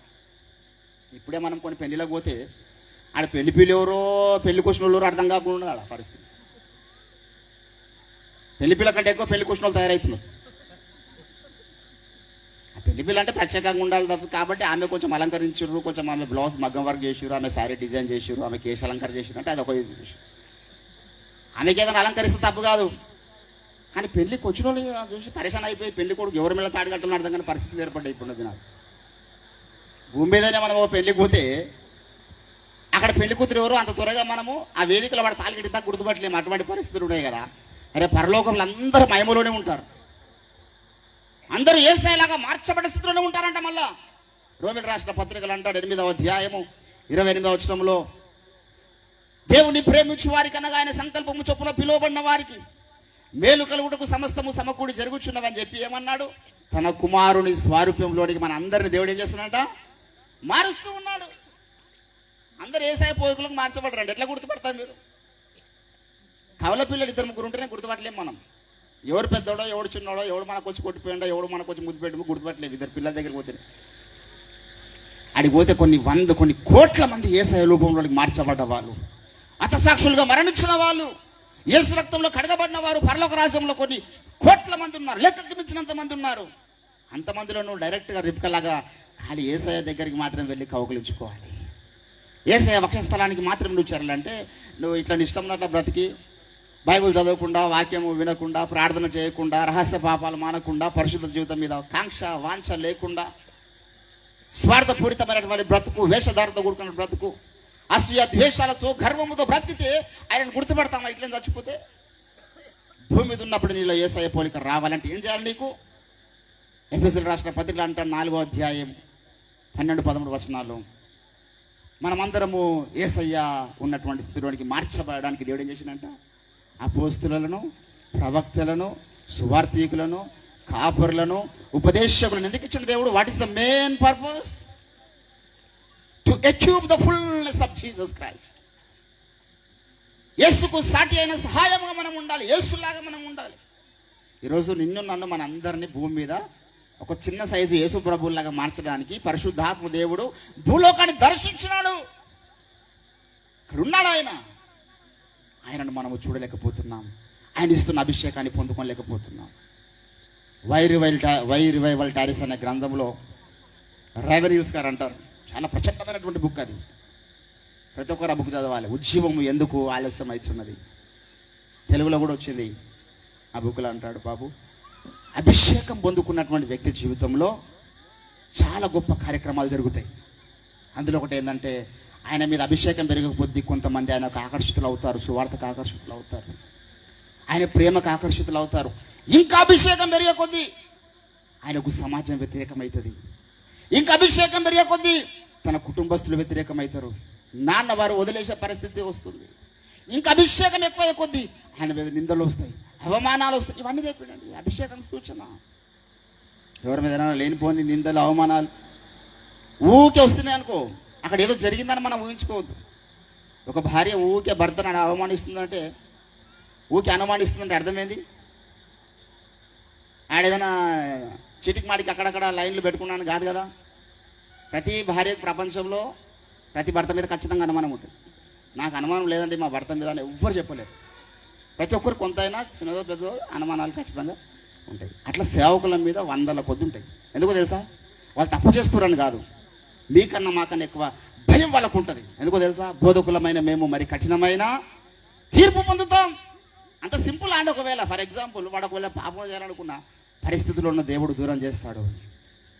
ఇప్పుడే మనం కొన్ని పెళ్లిలోకి పోతే ఆడ పెళ్లి పిల్లి ఎవరో పెళ్లి క్వశ్చన్ ఎవరో అర్థం కాకుండా ఆడ పరిస్థితి. పెళ్లి పిల్ల కంటే ఎక్కువ పెళ్లి క్వశ్చన్ తయారవుతున్నారు. ఆ పెళ్లి పిల్ల అంటే ప్రత్యేకంగా ఉండాలి కాబట్టి ఆమె కొంచెం అలంకరించారు, కొంచెం ఆమె బ్లౌజ్ మగ్గం వర్క్ చేసారు, ఆమె శారీ డిజైన్ చేసారు, ఆమె కేసు అలంకరణ చేసారు అంటే అది ఒక విషయం. ఆమెకి ఏదైనా అలంకరిస్తే తప్పు కాదు. కానీ పెళ్లికి వచ్చిన వాళ్ళు చూసి పరేషాన్ అయిపోయి పెళ్లి కొడుకు ఎవరి మీద తాడి కట్టాలని అర్థం కానీ పరిస్థితులు ఏర్పడ్డాయి ఇప్పుడు నాకు. భూమి మీదనే మనం పెళ్లికి పోతే అక్కడ పెళ్లి కూతురు ఎవరు అంత త్వరగా మనము ఆ వేదికలో వాడు తాళి కట్టితే గుర్తుపట్టలేము. అటువంటి పరిస్థితులు ఉన్నాయి కదా. అరే పరలోకంలో అందరూ మహిమలోనే ఉంటారు, అందరూ యేసయ్యలాగా మార్చబడే స్థితిలోనే ఉంటారంట. మళ్ళా రోమిలు రాసిన పత్రికలు అంటాడు 8వ అధ్యాయము 28వ వచనంలో, దేవుని ప్రేమించు వారికి అనగా ఆయన సంకల్పము చొప్పున పిలువబడిన వారికి మేలు కలుగుటకు సమస్తము సమకూడి జరుగుచున్నవని చెప్పి ఏమన్నాడు? తన కుమారుని స్వారూప్యంలోనికి మన అందరిని దేవుడు ఏం చేస్తున్నాడంట? మారుస్తూ ఉన్నాడు. అందరు యేసయ్య పోలికలకు మార్చబడరండి. ఎట్లా గుర్తుపడతారు మీరు? కవల పిల్లలు 2-3 ఉంటేనే గుర్తుపట్టలేము మనం. ఎవరు పెద్దోడో ఎవడు చిన్నోడో, ఎవడు మనకు వచ్చి కొట్టిపోయిండో, ఎవడు మనకు వచ్చి ముద్దు పెట్టి గుర్తుపట్టలేము. 2 పిల్లల దగ్గరికి పోతే అడిగి పోతే కొన్ని కోట్ల మంది యేసయ్య రూపంలోకి మార్చబడ్డ వాళ్ళు, హతసాక్షులుగా మరణించిన వాళ్ళు, యేసు రక్తంలో కడగబడిన వారు పరలోక రాజ్యంలో కొన్ని కోట్ల మంది ఉన్నారు, లెక్కకు మించినంత మంది ఉన్నారు. అంతమందిలో నువ్వు డైరెక్ట్గా రిప్కలాగా ఖాళీ యేసయ్య దగ్గరికి మాత్రం వెళ్ళి కౌగులించుకోవాలి. యేసయ్య వక్షస్థలానికి మాత్రం నువ్వు చేరాలంటే నువ్వు ఇట్లా ఇష్టంన్నట్ల బ్రతికి బైబిల్ చదవకుండా, వాక్యము వినకుండా, ప్రార్థన చేయకుండా, రహస్య పాపాలు మానకుండా, పరిశుద్ధ జీవితం మీద కాంక్ష వాంఛ లేకుండా, స్వార్థపూరితమైనటువంటి బ్రతుకు, వేషధారతో కూడుకున్న బ్రతుకు, అసూయ ద్వేషాలతో గర్వముతో బ్రతికితే ఆయనను గుర్తుపడతామా? ఇట్లా చచ్చిపోతే భూమి మీద ఉన్నప్పుడు నీలో యేసయ్య పోలిక రావాలంటే ఏం చేయాలి నీకు? ఎఫెసీయులకు రాసిన పత్రిక అంటాడు 4వ అధ్యాయం 12-13 వచనాలు, మనమందరము యేసయ్య ఉన్నటువంటి స్థితిలోనికి మార్చబడడానికి దేవుడు ఏం చేసినంట? అపోస్తులను, ప్రవక్తలను, సువార్థికులను, కాపరులను, ఉపదేశకులను ఎందుకు ఇచ్చిన దేవుడు? What is the main purpose? To achieve the fullness of Jesus Christ. యేసుకు సాటి అయిన సహాయంగా మనం ఉండాలి, యేసులాగా మనం ఉండాలి. ఈరోజు నిన్ను నన్ను మన అందరినీ భూమి మీద ఒక చిన్న సైజు యేసు ప్రభువులాగా మార్చడానికి పరిశుద్ధాత్మ దేవుడు భూలోకాన్ని దర్శించినాడు. ఇక్కడ ఉన్నాడు ఆయన. ఆయనను మనము చూడలేకపోతున్నాం, ఆయన ఇస్తున్న అభిషేకాన్ని పొందుకోలేకపోతున్నాం. వై రివైవల్ టారిస్ అనే గ్రంథంలో రెవెన్యూల్స్ గారు అంటారు, చాలా ప్రచండమైనటువంటి బుక్ అది. ప్రతి ఒక్కరు ఆ బుక్ చదవాలి. ఉద్యమము ఎందుకు ఆలస్యం అవుతున్నది, తెలుగులో కూడా వచ్చింది. ఆ బుక్లో అంటాడు, బాబు అభిషేకం పొందుకున్నటువంటి వ్యక్తి జీవితంలో చాలా గొప్ప కార్యక్రమాలు జరుగుతాయి. అందులో ఒకటి ఏంటంటే ఆయన మీద అభిషేకం పెరగకపోతే కొంతమంది ఆయనకు ఆకర్షితులు అవుతారు, సువార్తకు ఆకర్షితులు అవుతారు, ఆయన ప్రేమకు ఆకర్షితులు అవుతారు. ఇంకా అభిషేకం పెరిగే కొద్దీ ఆయనకు సమాజం వ్యతిరేకమవుతుంది. ఇంకా అభిషేకం పెరిగే కొద్దీ తన కుటుంబస్తులు వ్యతిరేకమవుతారు, నాన్న వారు వదిలేసే పరిస్థితి వస్తుంది. ఇంకా అభిషేకం ఎక్కువ కొద్దీ ఆయన మీద నిందలు వస్తాయి, అవమానాలు వస్తాయి. ఇవన్నీ చెప్పాడండి అభిషేకం సూచన. ఎవరి మీద లేనిపోని నిందలు, అవమానాలు ఊకే వస్తున్నాయి అనుకో, అక్కడ ఏదో జరిగిందని మనం ఊహించుకోవద్దు. ఒక భార్య ఊకే భర్తను అవమానిస్తుందంటే, ఊకే అనుమానిస్తుందంటే అర్థమైంది. ఆడేదైనా చీటికి మాటికి అక్కడక్కడ లైన్లు పెట్టుకున్నాను కాదు కదా. ప్రతి భార్య ప్రపంచంలో ప్రతి భర్త మీద ఖచ్చితంగా అనుమానం ఉంటుంది. నాకు అనుమానం లేదండి మా భర్త మీద అని ఎవ్వరు చెప్పలేరు. ప్రతి ఒక్కరు కొంత అయినా చిన్నదో పెద్దదో అనుమానాలు ఖచ్చితంగా ఉంటాయి. అట్లా సేవకుల మీద 100ల కొద్ది ఉంటాయి. ఎందుకో తెలుసా? వాళ్ళు తప్పు చేస్తున్నారని కాదు, మీకన్నా మాకన్నా ఎక్కువ భయం వాళ్ళకు ఉంటుంది. ఎందుకో తెలుసా? బోధకులమైన మేము మరి కఠినమైన తీర్పు పొందుతాం. అంత సింపుల్ అండి. ఒకవేళ ఫర్ ఎగ్జాంపుల్ వాడు ఒకవేళ పాపం చేయాలనుకున్న పరిస్థితుల్లో ఉన్న దేవుడు దూరం చేస్తాడు.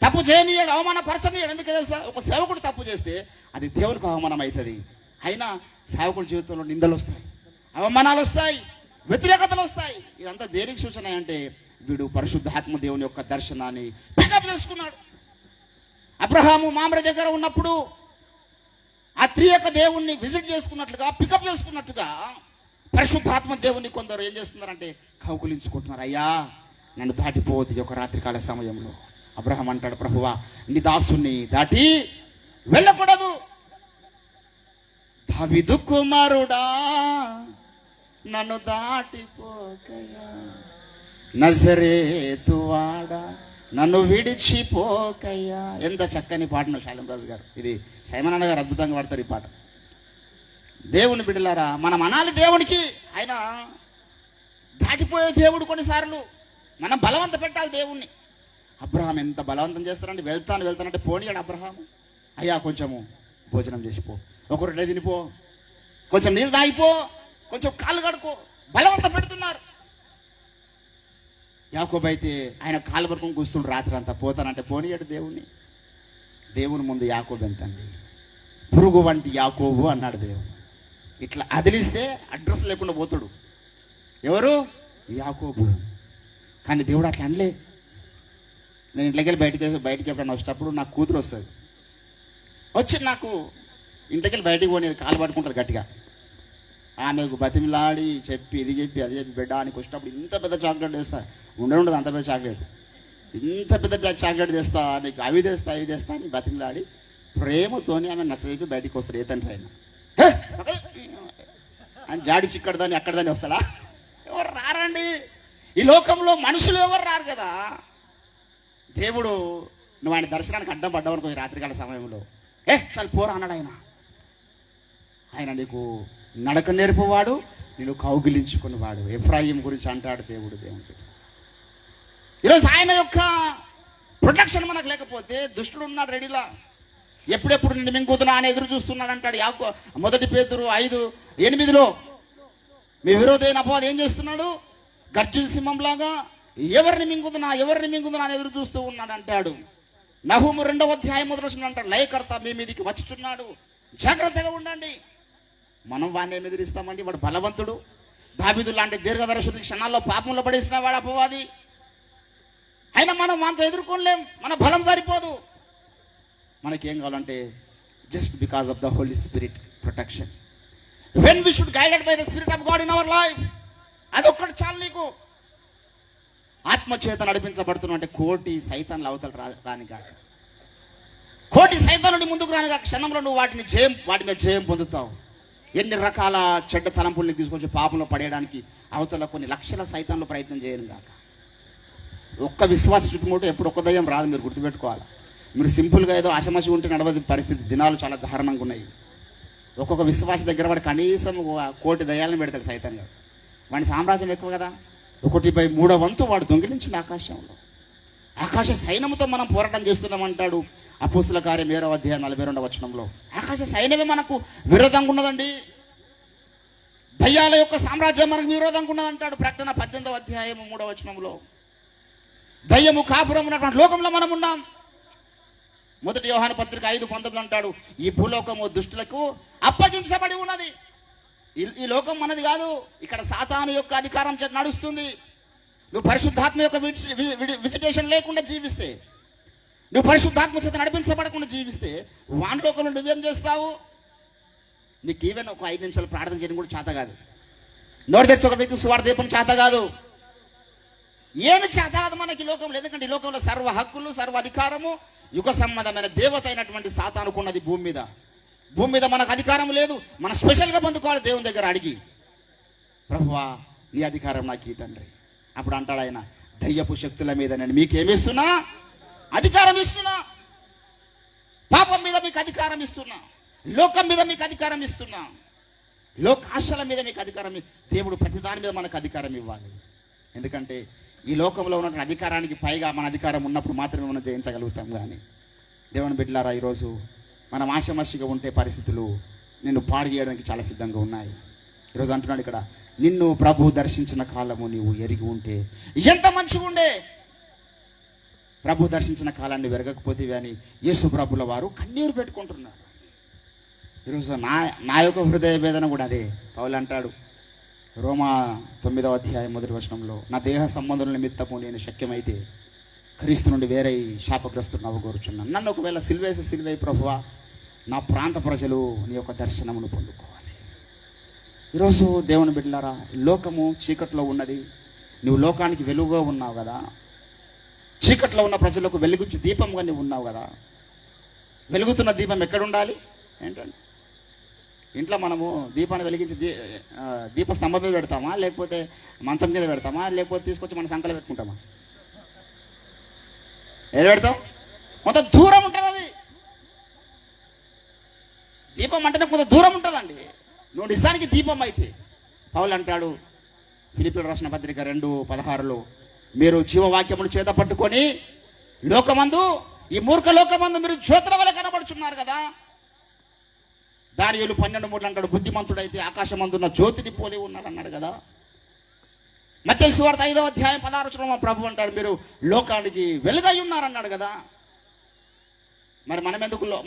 తప్పు చేయనీయడు, అవమానపరచనీయడు. ఎందుకు తెలుసా? ఒక సేవకుడు తప్పు చేస్తే అది దేవునికి అవమానం అవుతుంది. అయినా సేవకుడి జీవితంలో నిందలు వస్తాయి, అవమానాలు వస్తాయి, వ్యతిరేకతలు వస్తాయి. ఇదంతా దేనికి సూచన అంటే వీడు పరిశుద్ధాత్మ దేవుని యొక్క దర్శనాన్ని పికప్ చేసుకున్నాడు. అబ్రహాము మామ్రే దగ్గర ఉన్నప్పుడు ఆ త్రియక దేవుణ్ణి విజిట్ చేసుకున్నట్లుగా, పికప్ చేసుకున్నట్టుగా పరిశుద్ధాత్మ దేవుణ్ణి కొందరు ఏం చేస్తున్నారంటే కౌగులించుకుంటున్నారు. అయ్యా నన్ను దాటిపోవద్దు ఒక రాత్రికాల సమయంలో. అబ్రహాం అంటాడు, ప్రభువా నీ దాసుని దాటి వెళ్ళకూడదు. దావీదు కుమారుడా నన్ను దాటిపోకయ్యా, నజరేతు వాడా నన్ను విడిచిపోకయ్యా. ఎంత చక్కని పాటను శాలింరాజు గారు, ఇది సైమన్ అన్న గారు అద్భుతంగా పాడతారు ఈ పాట. దేవుని బిడ్డలారా, మనం అనాలి దేవునికి. ఆయన దాటిపోయే దేవుడు. కొన్నిసార్లు మనం బలవంత పెట్టాలి దేవుణ్ణి. అబ్రహాం ఎంత బలవంతం చేస్తారంటే వెళ్తానంటే పోనీయాడు అబ్రహాము. అయ్యా కొంచెము భోజనం చేసిపో, ఒక రొట్టె తినిపో, కొంచెం నీళ్ళు తాగిపో, కొంచెం కాళ్ళు కడుకో, బలవంత పెడుతున్నారు. యాకోబు అయితే ఆయన కాళ్ళు పట్టుకొని కూర్చుండు రాత్రి అంతా. పోతానంటే పోనీయాడు దేవుణ్ణి. దేవుని ముందు యాకోబు ఎంతండి, పురుగు వంటి యాకోబు అన్నాడు దేవుడు. ఇట్లా అదిలిస్తే అడ్రస్ లేకుండా పోతాడు. ఎవరు? యాకోబు. కానీ దేవుడు అట్లా అనలే. నేను ఇంట్లోకి వెళ్ళి బయటికి ఎప్పుడైనా వచ్చేటప్పుడు నాకు కూతురు వస్తుంది. వచ్చి నాకు ఇంట్లోకి వెళ్ళి బయటికి పోనీ కాలు పట్టుకుంటుంది గట్టిగా. ఆమెకు బతిమిలాడి చెప్పి ఇది చెప్పి అది చెప్పి బిడ్డానికి వచ్చేటప్పుడు ఇంత పెద్ద చాక్లెట్ తెస్తా, ఉండదు అంత పెద్ద చాక్లెట్, ఇంత పెద్ద చాక్లెట్ తెస్తా, నీకు అవి తెస్తా అని బతిమిలాడి ప్రేమతోని ఆమె నచ్చజెప్పి బయటికి వస్తాడు. ఏ తండ్రి అయినా అని జాడి చిక్కడదాన్ని అక్కడదాన్ని వస్తాడా? ఎవరు రారండి. ఈ లోకంలో మనుషులు ఎవరు రారు కదా. దేవుడు నువ్వు ఆయన దర్శనానికి అడ్డం పడ్డావనుకో రాత్రికాల సమయంలో, చాలు పోరా అన్నాడు ఆయన. ఆయన నీకు నడక నేర్పువాడు, నేను కౌగిలించుకునేవాడు. ఎఫ్రాయిం గురించి అంటాడు దేవుడు. దేవుడు ఈరోజు ఆయన యొక్క ప్రొటెక్షన్ మనకు లేకపోతే దుష్టుడు ఉన్నాడు రెడీలా. ఎప్పుడెప్పుడు నిన్ను మింగుతున్నా అని ఎదురు చూస్తున్నాడు అంటాడు. మొదటి పేతురు 5:8 మీ విరోధైన అపవాది ఏం చేస్తున్నాడు? గర్జన సింహంలాగా ఎవరిని మింగుతున్నా అని ఎదురు చూస్తూ ఉన్నాడు అంటాడు. నహూము 2వ అధ్యాయం 1 అంటాడు, లయకర్త మీ మీదికి వచ్చుచున్నాడు, జాగ్రత్తగా ఉండండి. మనం వాడిని ఏమి ఎదిరిస్తామండి? వాడు బలవంతుడు. దావీదు లాంటి దీర్ఘదర్శుడి క్షణాల్లో పాపంలో పడేసిన వాడు అపవాది. అయినా మనం వాంతో ఎదుర్కొనలేం, మన బలం సరిపోదు. మనకేం కావాలంటే just because of the Holy Spirit protection. When we should guided by the Spirit of God in our life. అదొక్కటి చాలు నీకు. ఆత్మచేత నడిపించబడుతున్నా అంటే కోటి సైతాన్లు అవతల రాని కాక, కోటి సైతానుడి ముందుకు రాని కాక క్షణంలో నువ్వు వాటి మీద జయం పొందుతావు. ఎన్ని రకాల చెడ్డ తలంపుల్ని తీసుకొచ్చి పాపంలో పడేయడానికి అవతల కొన్ని లక్షల సైతాన్లు ప్రయత్నం చేయను కాక. ఒక్క విశ్వాస చుట్టుముట్టు ఎప్పుడు ఒక్క దయ్యం రాదు, మీరు గుర్తుపెట్టుకోవాలి. మీరు సింపుల్గా ఏదో ఆశమాసి ఉంటే నడవది పరిస్థితి. దినాలు చాలా దారుణంగా ఉన్నాయి. ఒక్కొక్క విశ్వాస దగ్గర వాడు కనీసం 1,000,000 దయ్యాలను పెడతాడు సైతాన్ గారు. వాడి సామ్రాజ్యం ఎక్కువ కదా. 1/3 వంతు వాడు దొంగిలించిన ఆకాశంలో. ఆకాశ సైన్యంతో మనం పోరాటం చేస్తున్నామంటాడు అపోస్తుల కార్యం 7వ అధ్యాయం 42వ వచనంలో. ఆకాశ సైన్యమే మనకు విరోధంగా ఉన్నదండి. దయ్యాల యొక్క సామ్రాజ్యం మనకు విరోధంగా ఉన్నదంటాడు ప్రకటన 18వ అధ్యాయం 3వ వచనంలో. దయ్యము కాపురం ఉన్నటువంటి లోకంలో మనం ఉన్నాం. మొదటి యోహాను పత్రిక 5:19 అంటాడు, ఈ భూలోకము దుష్టులకు అప్పగించబడి ఉన్నది. ఈ లోకం మనది కాదు. ఇక్కడ సాతాను యొక్క అధికారం చేత నడుస్తుంది. నువ్వు పరిశుద్ధాత్మ యొక్క విజిటేషన్ లేకుండా జీవిస్తే, నువ్వు పరిశుద్ధాత్మ చేత నడిపించబడకుండా జీవిస్తే వాని లోకంలో నువ్వేం చేస్తావు? నీకు ఈవెన్ ఒక 5 నిమిషాలు ప్రార్థన చేయడం కూడా చేత కాదు. నోరు తెచ్చి ఒక వ్యక్తి సువార్త దీపం చేత కాదు. ఏమి చేత కాదు మనకి ఈ లోకంలో. ఎందుకంటే ఈ లోకంలో సర్వ హక్కులు, సర్వ అధికారము యుగ సంబంధమైన దేవత అయినటువంటి సాతానుకున్నది భూమి మీద. భూమి మీద మనకు అధికారం లేదు. మనం స్పెషల్గా పొందుకోవాలి దేవుని దగ్గర అడిగి, ప్రభువా నీ అధికారం నాకు ఈ తండ్రి. అప్పుడు అంటాడు ఆయన, దయ్యపు శక్తుల మీద నేను మీకేమిస్తున్నా? అధికారం ఇస్తున్నా. పాపం మీద మీకు అధికారం ఇస్తున్నా. లోకం మీద మీకు అధికారం ఇస్తున్నా. లోకాశల మీద మీకు అధికారం. దేవుడు ప్రతిదాని మీద మనకు అధికారం ఇవ్వాలి. ఎందుకంటే ఈ లోకంలో ఉన్నటువంటి అధికారానికి పైగా మన అధికారం ఉన్నప్పుడు మాత్రమే మనం జయించగలుగుతాం. కానీ దేవుని బిడ్డలారా, ఈరోజు మనం ఆశమర్షిగా ఉంటే పరిస్థితులు నిన్ను పాడు చేయడానికి చాలా సిద్ధంగా ఉన్నాయి. ఈరోజు అంటున్నాడు ఇక్కడ, నిన్ను ప్రభు దర్శించిన కాలము నీవు ఎరిగి ఉంటే ఎంత మంచిగా ఉండే. ప్రభు దర్శించిన కాలాన్ని వెరగకపోతేవి అని యేసు ప్రభుల వారు కన్నీరు పెట్టుకుంటున్నాడు. ఈరోజు నా యొక్క హృదయ వేదన కూడా అదే. పౌలు అంటాడు రోమా 9వ అధ్యాయం 1వ వచనంలో, నా దేహ సంబంధుల నిమిత్తము నేను శక్యమైతే క్రీస్తు నుండి వేరే శాపగ్రస్తుడు నవ్వుకోరుచున్నాను. నన్ను ఒకవేళ సిల్వై ప్రభువా, నా ప్రాంత ప్రజలు నీ యొక్క దర్శనమును పొందుకోవాలి. ఈరోజు దేవుని బిడ్డలారా, లోకము చీకట్లో ఉన్నది. నువ్వు లోకానికి వెలుగుగా ఉన్నావు కదా, చీకట్లో ఉన్న ప్రజలకు వెలుగుచ్చు దీపంగా నువ్వు ఉన్నావు కదా. వెలుగుతున్న దీపం ఎక్కడ ఉండాలి ఏంటంటే, ఇంట్లో మనము దీపాన్ని వెలిగించి దీప స్తంభం మీద పెడతామా, లేకపోతే మంచం మీద పెడతామా, లేకపోతే తీసుకొచ్చి మన సంకలో పెట్టుకుంటామా? ఏడ పెడతాం? కొంత దూరం ఉంటుంది అది. దీపం అంటేనే కొంత దూరం ఉంటుందండి. నువ్వు నిజానికి దీపం అయితే, పౌలు అంటాడు ఫిలిప్పీయులకు రాసిన పత్రిక 2:16లో, మీరు జీవవాక్యమును చేత పట్టుకొని లోకమందు, ఈ మూర్ఖ లోకమందు మీరు జ్యోతుల వల్ల కనబడుచున్నారు కదా. దానియేలు 12:3 అంటాడు, బుద్ధిమంతుడైతే ఆకాశమందున్న జ్యోతిని పోలి ఉన్నాడు అన్నాడు కదా. మత్తయి సువార్త 5వ అధ్యాయం 16వ వచనంలో ప్రభు అంటాడు, మీరు లోకానికి వెలుగై ఉన్నారన్నాడు కదా. మరి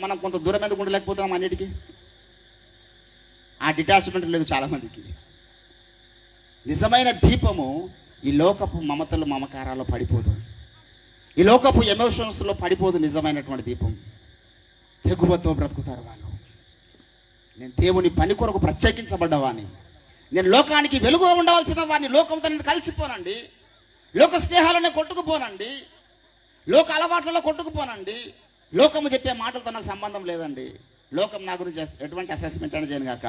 మనం కొంత దూరం ఎందుకు ఉండలేకపోతున్నాం అన్నిటికీ? ఆ డిటాచ్మెంట్ లేదు చాలామందికి. నిజమైన దీపము ఈ లోకపు మమతలు మమకారాల్లో పడిపోదు, ఈ లోకపు ఎమోషన్స్లో పడిపోదు. నిజమైనటువంటి దీపం తెగువతో బ్రతుకుతారు వాళ్ళు. నేను దేవుని పని కొరకు ప్రత్యేకించబడ్డవాడిని, నేను లోకానికి వెలుగుగా ఉండవలసిన వాడిని. లోకంతో నేను కలిసిపోనండి, లోక స్నేహాలనే కొట్టుకుపోనండి, లోక అలవాట్లలో కొట్టుకుపోనండి, లోకము చెప్పే మాటలతో నాకు సంబంధం లేదండి. లోకం నా గురించి ఎటువంటి అసెస్మెంట్ అని చేయను కాక,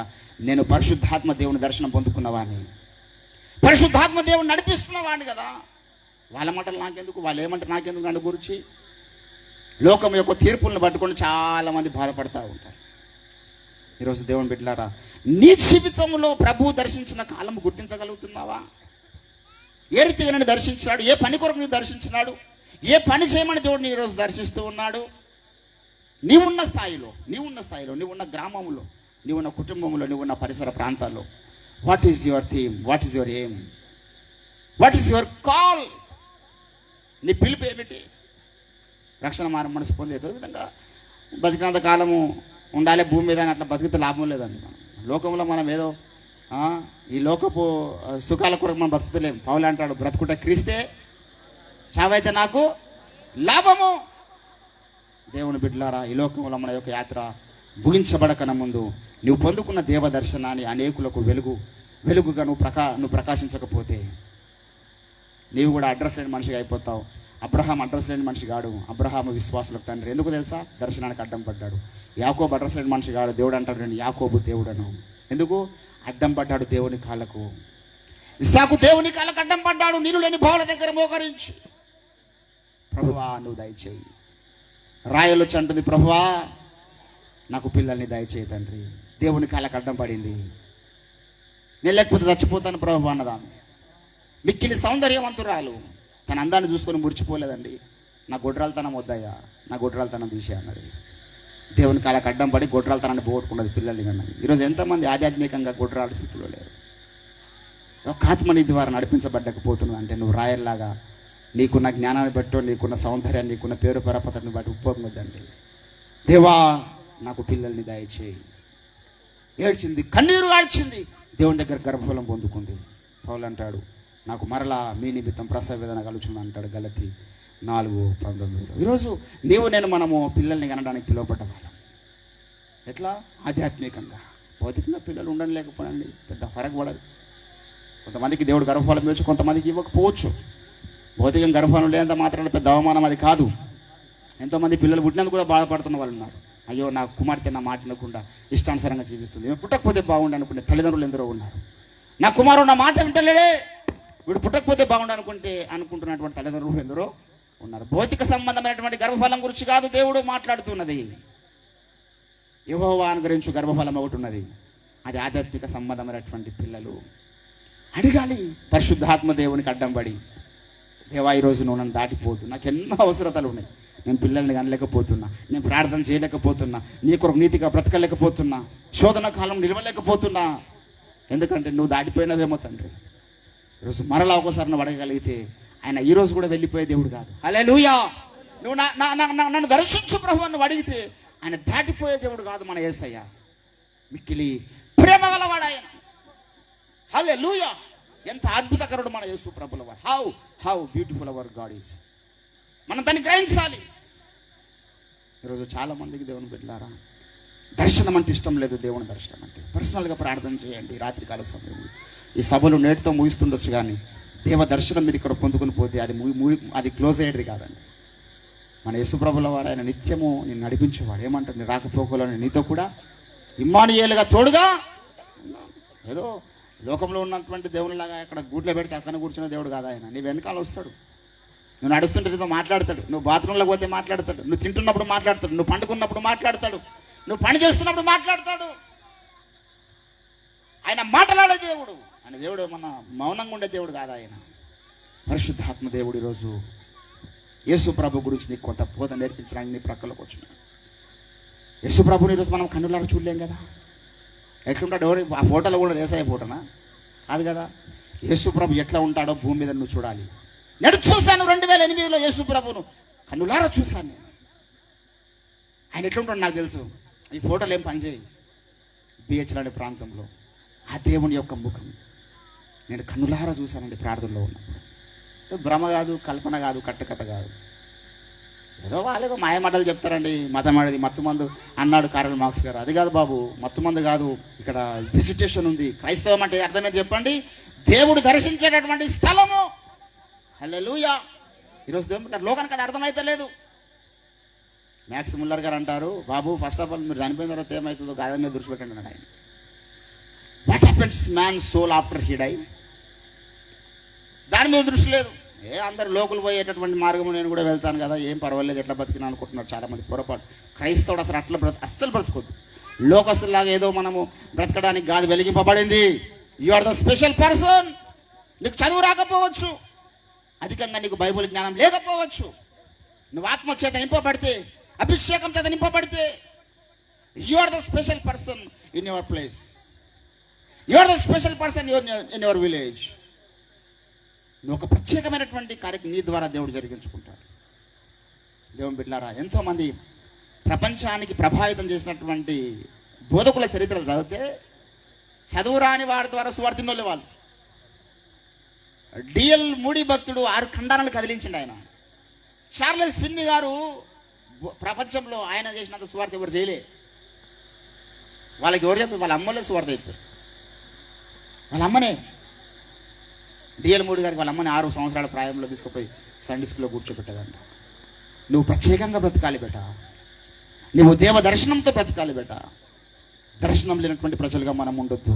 నేను పరిశుద్ధాత్మ దేవుని దర్శనం పొందుకున్నవాడిని, పరిశుద్ధాత్మ దేవుని నడిపిస్తున్నవాడిని కదా. వాళ్ళ మాటలు నాకెందుకు, వాళ్ళు ఏమంటారు నాకెందుకు నన్ను గురించి? లోకం యొక్క తీర్పులను పట్టుకొని చాలామంది బాధపడతా ఉంటారు. ఈరోజు దేవుని బిడ్డలారా, నీ జీవితంలో ప్రభువు దర్శించిన కాలం గుర్తించగలుగుతున్నావా? ఏ రీతిగా నేను దర్శించినాడు, ఏ పని కొరకు నేను దర్శించినాడు, ఏ పని చేయమని దేవుడిని ఈరోజు దర్శిస్తూ ఉన్నాడు? నీవున్న స్థాయిలో, నీవున్న గ్రామంలో, నీవున్న కుటుంబంలో, నీవున్న పరిసర ప్రాంతాల్లో what is your theme, what is your aim, what is your call? నీ పిలుపు ఏమిటి? రక్షణ మనసు పొందేదో విధంగా బతికినంత కాలము ఉండాలి భూమి మీద అని అట్లా బతికితే లాభం లేదండి. మనం లోకంలో మనం ఏదో ఈ లోకపు సుఖాల కొరకు మనం బతుకుతలేము. పౌలు అంటాడు, బ్రతుకుట క్రీస్తే, చావైతే నాకు లాభము. దేవుని బిడ్డలారా, ఈ లోకంలో మన యొక్క యాత్ర ముగించబడకన ముందు నువ్వు పొందుకున్న దేవ దర్శనాన్ని అనేకులకు వెలుగుగా నువ్వు ప్రకాశించకపోతే నీవు కూడా అడ్రస్ లేని మనిషిగా అయిపోతావు. అబ్రహాం అడ్రస్ లేని మనిషి కాడు, అబ్రహాము విశ్వాసులకు తండ్రి. ఎందుకు తెలుసా? దర్శనానికి అడ్డం పడ్డాడు. యాకోబు అడ్రస్ లేని మనిషి కాడు, దేవుడు అంటాడు నేను యాకోబు దేవుడను. ఎందుకు అడ్డం పడ్డాడు? దేవుని కాళ్ళకు. ఇస్సాకు దేవుని కాళ్ళకు అడ్డం పడ్డాడు, నీళ్ళు లేని బావుల దగ్గర మోకరించి, ప్రభువా నువ్వు దయచేయి. రాయలు అంటుంది, ప్రభువా నాకు పిల్లల్ని దయచేయి తండ్రి. దేవుని కాళ్ళకు అడ్డం పడింది. నేను లేకపోతే చచ్చిపోతాను ప్రభువా అన్నదామె. మిక్కిలి సౌందర్యవంతురాలు, తన అందాన్ని చూసుకొని మురిచిపోలేదండి. నా గొడ్రాలతనం వద్దయ్యా, నా గొడ్రాలతనం తీసే అన్నది. దేవుని కాళ్ళకు అడ్డం పడి గొడ్రాలతనాన్ని పోగొట్టుకున్నది, పిల్లల్ని అన్నది. ఈరోజు ఎంతమంది ఆధ్యాత్మికంగా గొడ్రాల స్థితిలో లేరు. ఒక ఆత్మని ద్వారా నడిపించబడ్డకపోతున్నది. అంటే నువ్వు రాయల్లాగా నీకున్న జ్ఞానాన్ని బట్టో, నీకున్న సౌందర్యాన్ని, నీకున్న పేరు పరపతిని బట్టి ఉప్పొంగొద్దండి. దేవా నాకు పిల్లల్ని దయచేయి. ఏడ్చింది, కన్నీరు ఆడ్చింది, దేవుని దగ్గర గర్భఫలం పొందుకుంది. పౌలు అంటాడు, నాకు మరలా మీ నిమిత్తం ప్రసవ వేదన కలుగుతుంది అంటాడు గలతీ 4:19. ఈరోజు మనము పిల్లల్ని కనడానికి పిలువబడ్డ వాళ్ళం. ఎట్లా? ఆధ్యాత్మికంగా. భౌతికంగా పిల్లలు ఉండని లేకపోనండి, పెద్ద పడదు. కొంతమందికి దేవుడు గర్భఫలం ఇవ్వచ్చు, కొంతమందికి ఇవ్వకపోవచ్చు. భౌతికంగా గర్భఫలం లేనంత మాత్రాన పెద్ద అవమానం అది కాదు. ఎంతోమంది పిల్లలు పుట్టినందుకు కూడా బాధపడుతున్న వాళ్ళు ఉన్నారు. అయ్యో నా కుమార్తె నా మాట వినకుండా ఇష్టానుసారంగా జీవిస్తుంది, పుట్టకపోతే బాగుండు అనుకునే తల్లిదండ్రులు ఎందరో ఉన్నారు. నా కుమారుడు నా మాట వింటలేడే, వీడు పుట్టకపోతే బాగుండు అనుకుంటున్నటువంటి తల్లిదండ్రులు ఎందరో ఉన్నారు. భౌతిక సంబంధమైనటువంటి గర్భఫలం గురించి కాదు దేవుడు మాట్లాడుతున్నది. యెహోవా అనుగ్రహించు గర్భఫలం ఒకటి ఉన్నది, అది ఆధ్యాత్మిక సంబంధమైనటువంటి పిల్లలు. అడగాలి పరిశుద్ధాత్మ దేవునికి అడ్డం పడి. దేవా ఈరోజు నువ్వు నన్ను దాటిపోతు, నాకు ఎన్నో అవసరతలు ఉన్నాయి, నేను పిల్లల్ని కనలేకపోతున్నా, నేను ప్రార్థన చేయలేకపోతున్నా, నీ కొరకు నీతిగా బ్రతకలేకపోతున్నా, శోధన కాలం నిలవలేకపోతున్నా, ఎందుకంటే నువ్వు దాటిపోయినవేమో తండ్రి. ఈరోజు మరలా ఒకసారి నువ్వు అడగగలిగితే ఆయన ఈరోజు కూడా వెళ్ళిపోయే దేవుడు కాదు. హల్లెలూయా. నువ్వు నన్ను దర్శించు ప్రభు నువ్వు అడిగితే ఆయన దాటిపోయే దేవుడు కాదు మన యేసయ్య. మిక్కిలి ప్రేమ గలవాడు ఆయన. హల్లెలూయా. ఎంత అద్భుతకరుడు మన యేసు ప్రభుల వారు. How beautiful hour God is. మనం దాన్ని గ్రహించాలి. ఈరోజు చాలా మందికి దేవుని బిడ్డలారా దర్శనం అంటే ఇష్టం లేదు. దేవుని దర్శనం అంటే పర్సనల్గా ప్రార్థన చేయండి. రాత్రికాల సమయంలో ఈ సభలు నేటితో ముగిస్తుండొచ్చు, కానీ దేవ దర్శనం మీరు ఇక్కడ పొందుకుని పోతే అది క్లోజ్ అయ్యేది కాదండి. మన యేసుప్రభుల వారు ఆయన నిత్యము నేను నడిపించేవాడు. ఏమంటారు, నీ రాకపోకలను నీతో కూడా ఇమ్మానుయేలుగా తోడుగా. ఏదో లోకంలో ఉన్నటువంటి దేవునిలాగా అక్కడ గూట్లో పెడితే అక్కడ కూర్చున్న దేవుడు కాదు ఆయన. నీ వెనకాల వస్తాడు. నువ్వు నడుస్తుంటే నీతో మాట్లాడతాడు, నువ్వు బాత్రూంలో పోతే మాట్లాడతాడు, నువ్వు తింటున్నప్పుడు మాట్లాడతాడు, నువ్వు పండుకున్నప్పుడు మాట్లాడతాడు, నువ్వు పని చేస్తున్నప్పుడు మాట్లాడతాడు. ఆయన మాట్లాడే దేవుడు. ఆయన దేవుడు మన మౌనంగా ఉండే దేవుడు కాదు ఆయన. పరిశుద్ధాత్మ దేవుడు ఈరోజు యేసు ప్రభు గురించి నీకు కొంత బోధ నేర్పించడానికి నీ ప్రక్కలోకి వచ్చినాడు. యేసు ప్రభుని ఈరోజు మనం కన్నులారా చూడలేం కదా. ఎట్లుంటాడు ఎవరు ఆ ఫోటోలో కూడా దేశాయ ఫోటోనా కాదు కదా. యేసు ప్రభు ఎట్లా ఉంటాడో భూమి మీద నువ్వు చూడాలి. నేను చూశాను 2008లో యేసు ప్రభును కన్నులారా చూశాను నేను. ఆయన ఎట్లుంటాడు నాకు తెలుసు. ఈ ఫోటోలు ఏం పనిచేయి. బిహెచ్ లాంటి ప్రాంతంలో ఆ దేవుని యొక్క ముఖం నేను కన్నులారా చూశానండి ప్రార్థనలో ఉన్నప్పుడు. భ్రమ కాదు, కల్పన కాదు, కట్టుకథ కాదు. ఏదో వాళ్ళేదో మాయమాటలు చెప్తారండి. మతమాడేది మత్తుమందు అన్నాడు కార్ల్ మార్క్స్ గారు. అది కాదు బాబు, మత్తుమందు కాదు. ఇక్కడ విజిటేషన్ ఉంది. క్రైస్తవం అంటే అర్థమేంటి చెప్పండి? దేవుడు దర్శించేటటువంటి స్థలము. హల్లెలూయా. ఈరోజు దేవుడు లోకానికి అది అర్థమైతే లేదు. మ్యాక్స్ ముల్లర్ గారు అంటారు, బాబు ఫస్ట్ ఆఫ్ ఆల్ మీరు చనిపోయిన తర్వాత ఏమవుతుందో గాథ మీద దృష్టి పెట్టండి అన్నాడు ఆయన. What happens man soul after he die? దాని మీద దృష్టి లేదు. అందరు లోకులు పోయేటటువంటి మార్గం నేను కూడా వెళ్తాను కదా, ఏం పర్వాలేదు, ఎట్లా బతికినా అనుకుంటున్నారు చాలామంది. పొరపాటు. క్రైస్తవుడు అసలు అట్లా అస్సలు బ్రతకొద్దు. లోకస్తులాగా ఏదో మనము బ్రతకడానికి కాదు వెలిగింపబడింది. You are the special person. నీకు చదువు రాకపోవచ్చు, అధికంగా నీకు బైబిల్ జ్ఞానం లేకపోవచ్చు, నువ్వు ఆత్మ చేత నింపబడితే, అభిషేకం చేత నింపబడితే, you are the special person in your place. You are the special person in your village. నువ్వు ఒక ప్రత్యేకమైనటువంటి కార్యక్రమం నీ ద్వారా దేవుడు జరిగించుకుంటాడు. దేవుని బిడ్డలారా, ఎంతోమంది ప్రపంచానికి ప్రభావితం చేసినటువంటి బోధకుల చరిత్రలు చదివితే చదువు రాని వాడి ద్వారా సువార్తినోళ్ళే వాళ్ళు. డిఎల్ మూడీ భక్తుడు 6 ఖండాలను కదిలించిండు ఆయన. చార్లెస్ ఫిన్నీ గారు ప్రపంచంలో ఆయన చేసినంత సువార్త ఎవరు చేయలే. వాళ్ళకి ఎవరు చెప్పి వాళ్ళ అమ్మలే సువార్త చెప్పారు. వాళ్ళ అమ్మనే. డిఎల్ మూడీ గారికి వాళ్ళ అమ్మని 6 సంవత్సరాల ప్రాయంలో తీసుకుపోయి సండే స్కూల్లో కూర్చోబెట్టేదంట. నువ్వు ప్రత్యేకంగా బ్రతకాలి బేట. నువ్వు దేవ దర్శనంతో బ్రతకాలి బేట. దర్శనం లేనటువంటి ప్రజలుగా మనం ఉండొద్దు.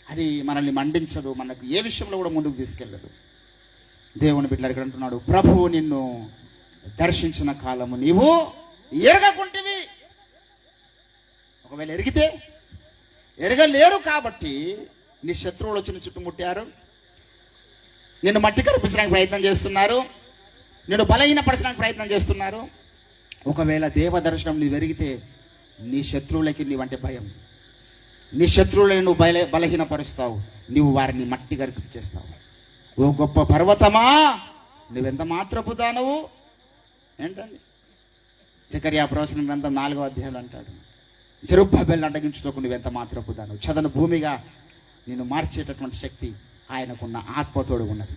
అది మనల్ని మండించదు, మనకు ఏ విషయంలో కూడా ముందుకు తీసుకెళ్ళదు. దేవుని బిడ్డలు ఇక్కడ అంటున్నాడు, ప్రభువు నిన్ను దర్శించిన కాలము నీవు ఎరగకుంటివి. ఒకవేళ ఎరిగితే, ఎరగలేరు కాబట్టి నీ శత్రువులు వచ్చి నీ చుట్టుముట్టారు, నిన్ను మట్టి కనిపించడానికి ప్రయత్నం చేస్తున్నారు, నిన్ను బలహీనపరచడానికి ప్రయత్నం చేస్తున్నారు. ఒకవేళ దేవ దర్శనం నీవు ఎరిగితే నీ శత్రువులకి నీవంటే భయం. నీ శత్రువులని నువ్వు బలహీనపరుస్తావు, నువ్వు వారిని మట్టి కనిపించేస్తావు. ఓ గొప్ప పర్వతమా, నువ్వెంత మాత్రపు దానవు. ఏంటండి జకర్యా ప్రవచన గ్రంథం 4వ అధ్యాయంలో అంటాడు, జెరుబ్బయెలు అడ్డగించుటకు నువ్వెంత మాత్రపు దానవు. చదను భూమిగా నిన్ను మార్చేటటువంటి శక్తి ఆయనకున్న ఆత్మతోడు ఉన్నది.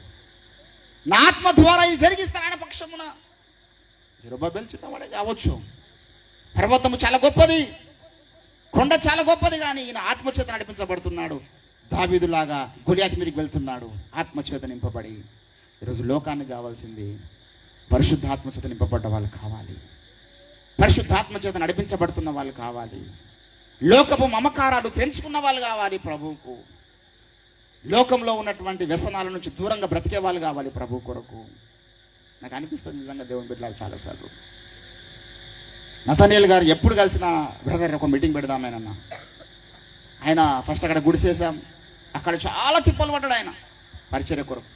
నా ఆత్మ ద్వారా ఇది జరిగిస్తాను ఆయన పక్షమున. జెరుబ్బయెలు చిన్నవాడే కావచ్చు, పర్వతము చాలా గొప్పది, కొండ చాలా గొప్పది, కానీ ఈయన ఆత్మచేత నడిపించబడుతున్నాడు. దావీదులాగా గొలియాతు మీదకి వెళ్తున్నాడు ఆత్మచేత నింపబడి. ఈరోజు లోకానికి కావాల్సింది పరిశుద్ధాత్మచేత నింపబడ్డ వాళ్ళు కావాలి, పరిశుద్ధాత్మచేత నడిపించబడుతున్న వాళ్ళు కావాలి, లోకపు మమకారాలు తెంచుకున్న వాళ్ళు కావాలి ప్రభువుకు, లోకంలో ఉన్నటువంటి వ్యసనాల నుంచి దూరంగా బ్రతికే వాళ్ళు కావాలి ప్రభు కొరకు. నాకు అనిపిస్తుంది నిజంగా దేవుని బిడ్డలారు చాలాసార్లు. నతనీయులు గారు ఎప్పుడు కలిసిన బ్రదర్ ఒక మీటింగ్ పెడదామేనన్నా. ఆయన ఫస్ట్ అక్కడ గుడిసేసాం, అక్కడ చాలా తిప్పలు పడ్డాడు ఆయన పరిచర్య కొరకు.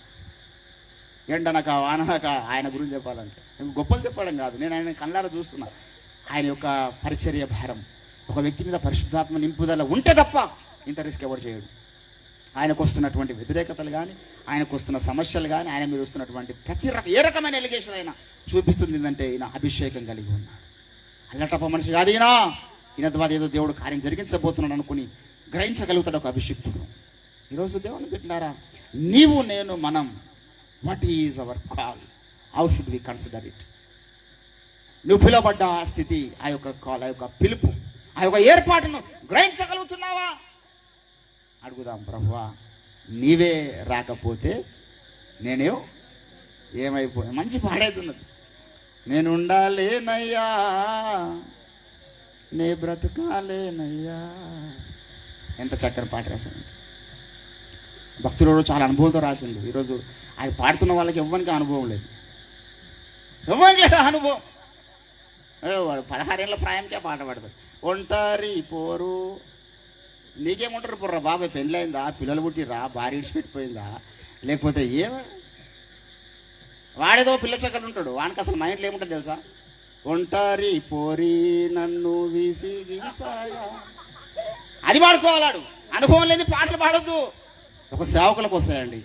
ఎండనక వాననక ఆయన గురించి చెప్పాలంటే గొప్పలు చెప్పడం కాదు, నేను ఆయన కళ్ళారా చూస్తున్నా. ఆయన యొక్క పరిచర్య భారం ఒక వ్యక్తి మీద పరిశుద్ధాత్మ నింపుదల ఉంటే తప్ప ఇంత రిస్క్ ఎవరు చేయడు. ఆయనకు వస్తున్నటువంటి వ్యతిరేకతలు కానీ, ఆయనకు వస్తున్న సమస్యలు కానీ, ఆయన మీద వస్తున్నటువంటి ఏ రకమైన ఎలిగేషన్ అయినా చూపిస్తుంది ఏంటంటే ఈయన అభిషేకం కలిగి ఉన్నాడు. అల్లటప్ప మనిషి కాదు ఈయన ద్వారా ఏదో దేవుడు కార్యం జరిగించబోతున్నాడు అనుకుని గ్రహించగలుగుతాడు ఒక అభిషిక్తుడు. ఈరోజు దేవుని బిడ్డలారా, నీవు నేను మనం, what is our call, how should we consider it? నువ్వు పిలువబడ్డ ఆ స్థితి, ఆ యొక్క కాల్, ఆ యొక్క పిలుపు, ఆ యొక్క ఏర్పాటును గ్రహించగలుగుతున్నావా? అడుగుదాం. ప్రభువా, నీవే రాకపోతే నేనే ఏమైపోయా? మంచి పాడేతున్నది. నేను ఉండాలేనయ్యా, నే బ్రతకాలేనయ్యా. ఎంత చక్కని పాట రాశాను. భక్తులు చాలా అనుభవంతో రాసిండు. ఈరోజు అది పాడుతున్న వాళ్ళకి ఎవ్వరికి అనుభవం లేదు, ఎవ్వరికి లేదు అనుభవం. వాడు 16 ఏళ్ళ ప్రాయంకే పాట పాడతాడు. ఒంటారి పోరు, నీకేముంటారు పోర్రా బాబాయ్, పెళ్ళైందా, పిల్లలు పుట్టిరా, భార్య విడిచిపెట్టిపోయిందా, లేకపోతే వాడేదో పిల్ల చక్కలు ఉంటాడు, వానికి అసలు మైండ్లో ఏముంటుంది తెలుసా? ఒంటారి పోరి నన్ను విసిగించాయా, అది పాడుకోవాలాడు. అనుభవం లేని పాటలు పాడొద్దు. ఒక సేవకులకు వస్తాయండి,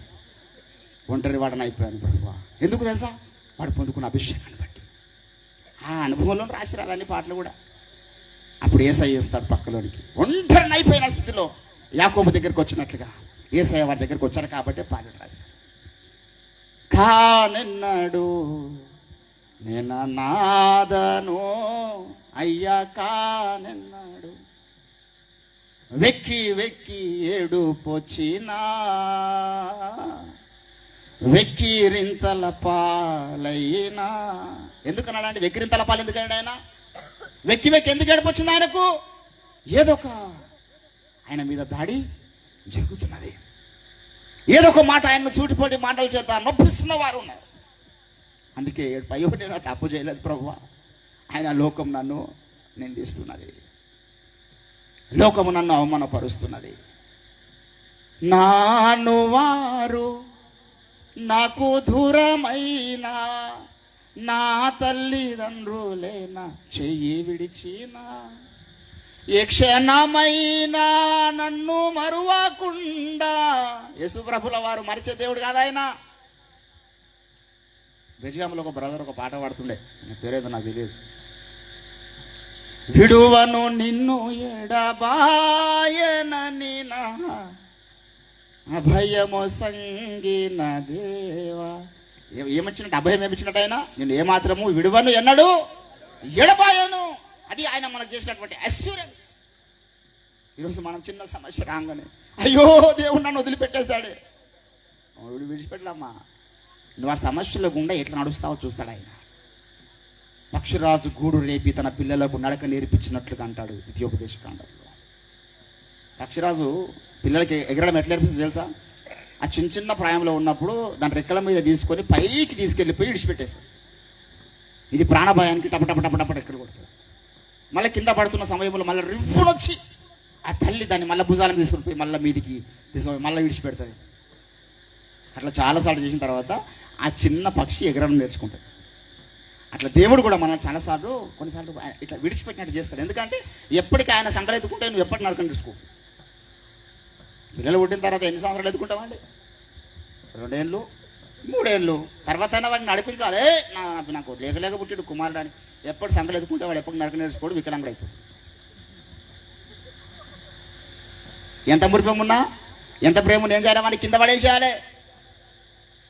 ఒంటరి వాడని అయిపోయాను ప్రభువా. ఎందుకు తెలుసా? వాడు పొందుకున్న అభిషేకాన్ని బట్టి. ఆ అనుభవంలో రాసిరా అవన్నీ పాటలు కూడా. అప్పుడు ఏసయ్య వస్తాడు పక్కలోనికి. ఒంటరిని అయిపోయిన స్థితిలో యాకోబు దగ్గరికి వచ్చినట్లుగా ఏసయ్య వారి దగ్గరికి వచ్చారు కాబట్టి పాటలు రాశారు. కానెన్నాడు నేను నాదను అయ్యా, కానెన్నాడు వెక్కి వెక్కి ఏడుపొచ్చినా, వెక్కిరింతల పాలైనా. ఎందుకన్నాడు అంటే వెక్కిరింతల పాలు ఎందుకంటే ఆయన వెక్కి వెక్కి ఎందుకు ఏడుపొచ్చింది ఆయనకు? ఏదో ఒక ఆయన మీద దాడి జరుగుతున్నది, ఏదో ఒక మాట ఆయన సూటిపోటి మాటల చేత నొప్పిస్తున్న వారు ఉన్నారు. అందుకే అయ్యో నేను తప్పు చేయలేదు ప్రభువా, ఆయన లోకం నన్ను నిందిస్తున్నది, లోకము నన్ను అవమానపరుస్తున్నది, నాను వారు నాకు దూరమైనా, నా తల్లిదండ్రులేనా చెయ్యి విడిచినా, ఏ క్షణమైనా నన్ను మరువకుండా. యేసుప్రభుల వారు మరిచే దేవుడు కాదు ఆయన. బెజగాంలో ఒక బ్రదర్ ఒక పాట పాడుతుండే, నా పేరేదో నాకు తెలియదు. విడువను నిన్ను ఎడబాయనని నా అభయము సంగిన దేవా. ఏమిచ్చినట్టు? అభయం ఏమిచ్చినట్టు? ఆయన నేను ఏమాత్రము విడువను ఎన్నడు ఎడబాయను. అది ఆయన మనకు చేసినటువంటి అష్యూరెన్స్. ఈరోజు మనం చిన్న సమస్య రాగానే అయ్యో దేవుడు నన్ను వదిలిపెట్టేశాడే. విడిచిపెట్టలమ్మా, నువ్వు ఆ సమస్యలో గుండా ఎట్లా నడుస్తావో చూస్తాడు ఆయన. పక్షిరాజు గూడు రేపి తన పిల్లలకు నడక నేర్పించినట్లుగా అంటాడు ద్వితీయోపదేశకాండంలో. పక్షిరాజు పిల్లలకి ఎగరడం ఎట్లా నేర్పిస్తుంది తెలుసా? ఆ చిన్న చిన్న ప్రాయంలో ఉన్నప్పుడు దాని రెక్కల మీద తీసుకొని పైకి తీసుకెళ్ళిపోయి విడిచిపెట్టేస్తుంది. ఇది ప్రాణభయానికి టపటపటపటపట రెక్కలు కొడుతుంది. మళ్ళీ కింద పడుతున్న సమయంలో మళ్ళీ రివ్వునొచ్చి ఆ తల్లి దాన్ని మళ్ళీ భుజాలను తీసుకుని పోయి మళ్ళీ మీదికి తీసుకొని మళ్ళీ విడిచిపెడుతుంది. అట్లా చాలాసార్లు చేసిన తర్వాత ఆ చిన్న పక్షి ఎగరడం నేర్చుకుంటుంది. అట్లా దేవుడు కూడా మనం చాలాసార్లు కొన్నిసార్లు ఇట్లా విడిచిపెట్టినట్టు చేస్తాడు. ఎందుకంటే ఎప్పటికీ ఆయన సంకలు ఎత్తుకుంటే నువ్వు ఎప్పటి నరకం తీసుకో. పిల్లలు పుట్టిన తర్వాత ఎన్ని సంవత్సరాలు ఎత్తుకుంటామండి? 2 ఏళ్ళు 3 ఏళ్ళు తర్వాత అయినా వాడిని నడిపించాలి. నాకు లేక పుట్టిడు కుమారుడు అని ఎప్పటి సంకలు ఎత్తుకుంటే వాడు ఎప్పటికి నరకం నేర్చుకోడు, వికలాంగుడు అయిపోతుంది. ఎంత మురిపం ఉన్నా ఎంత ప్రేమ ఏం చేయాలి? వాడిని కింద పడేసేయాలి.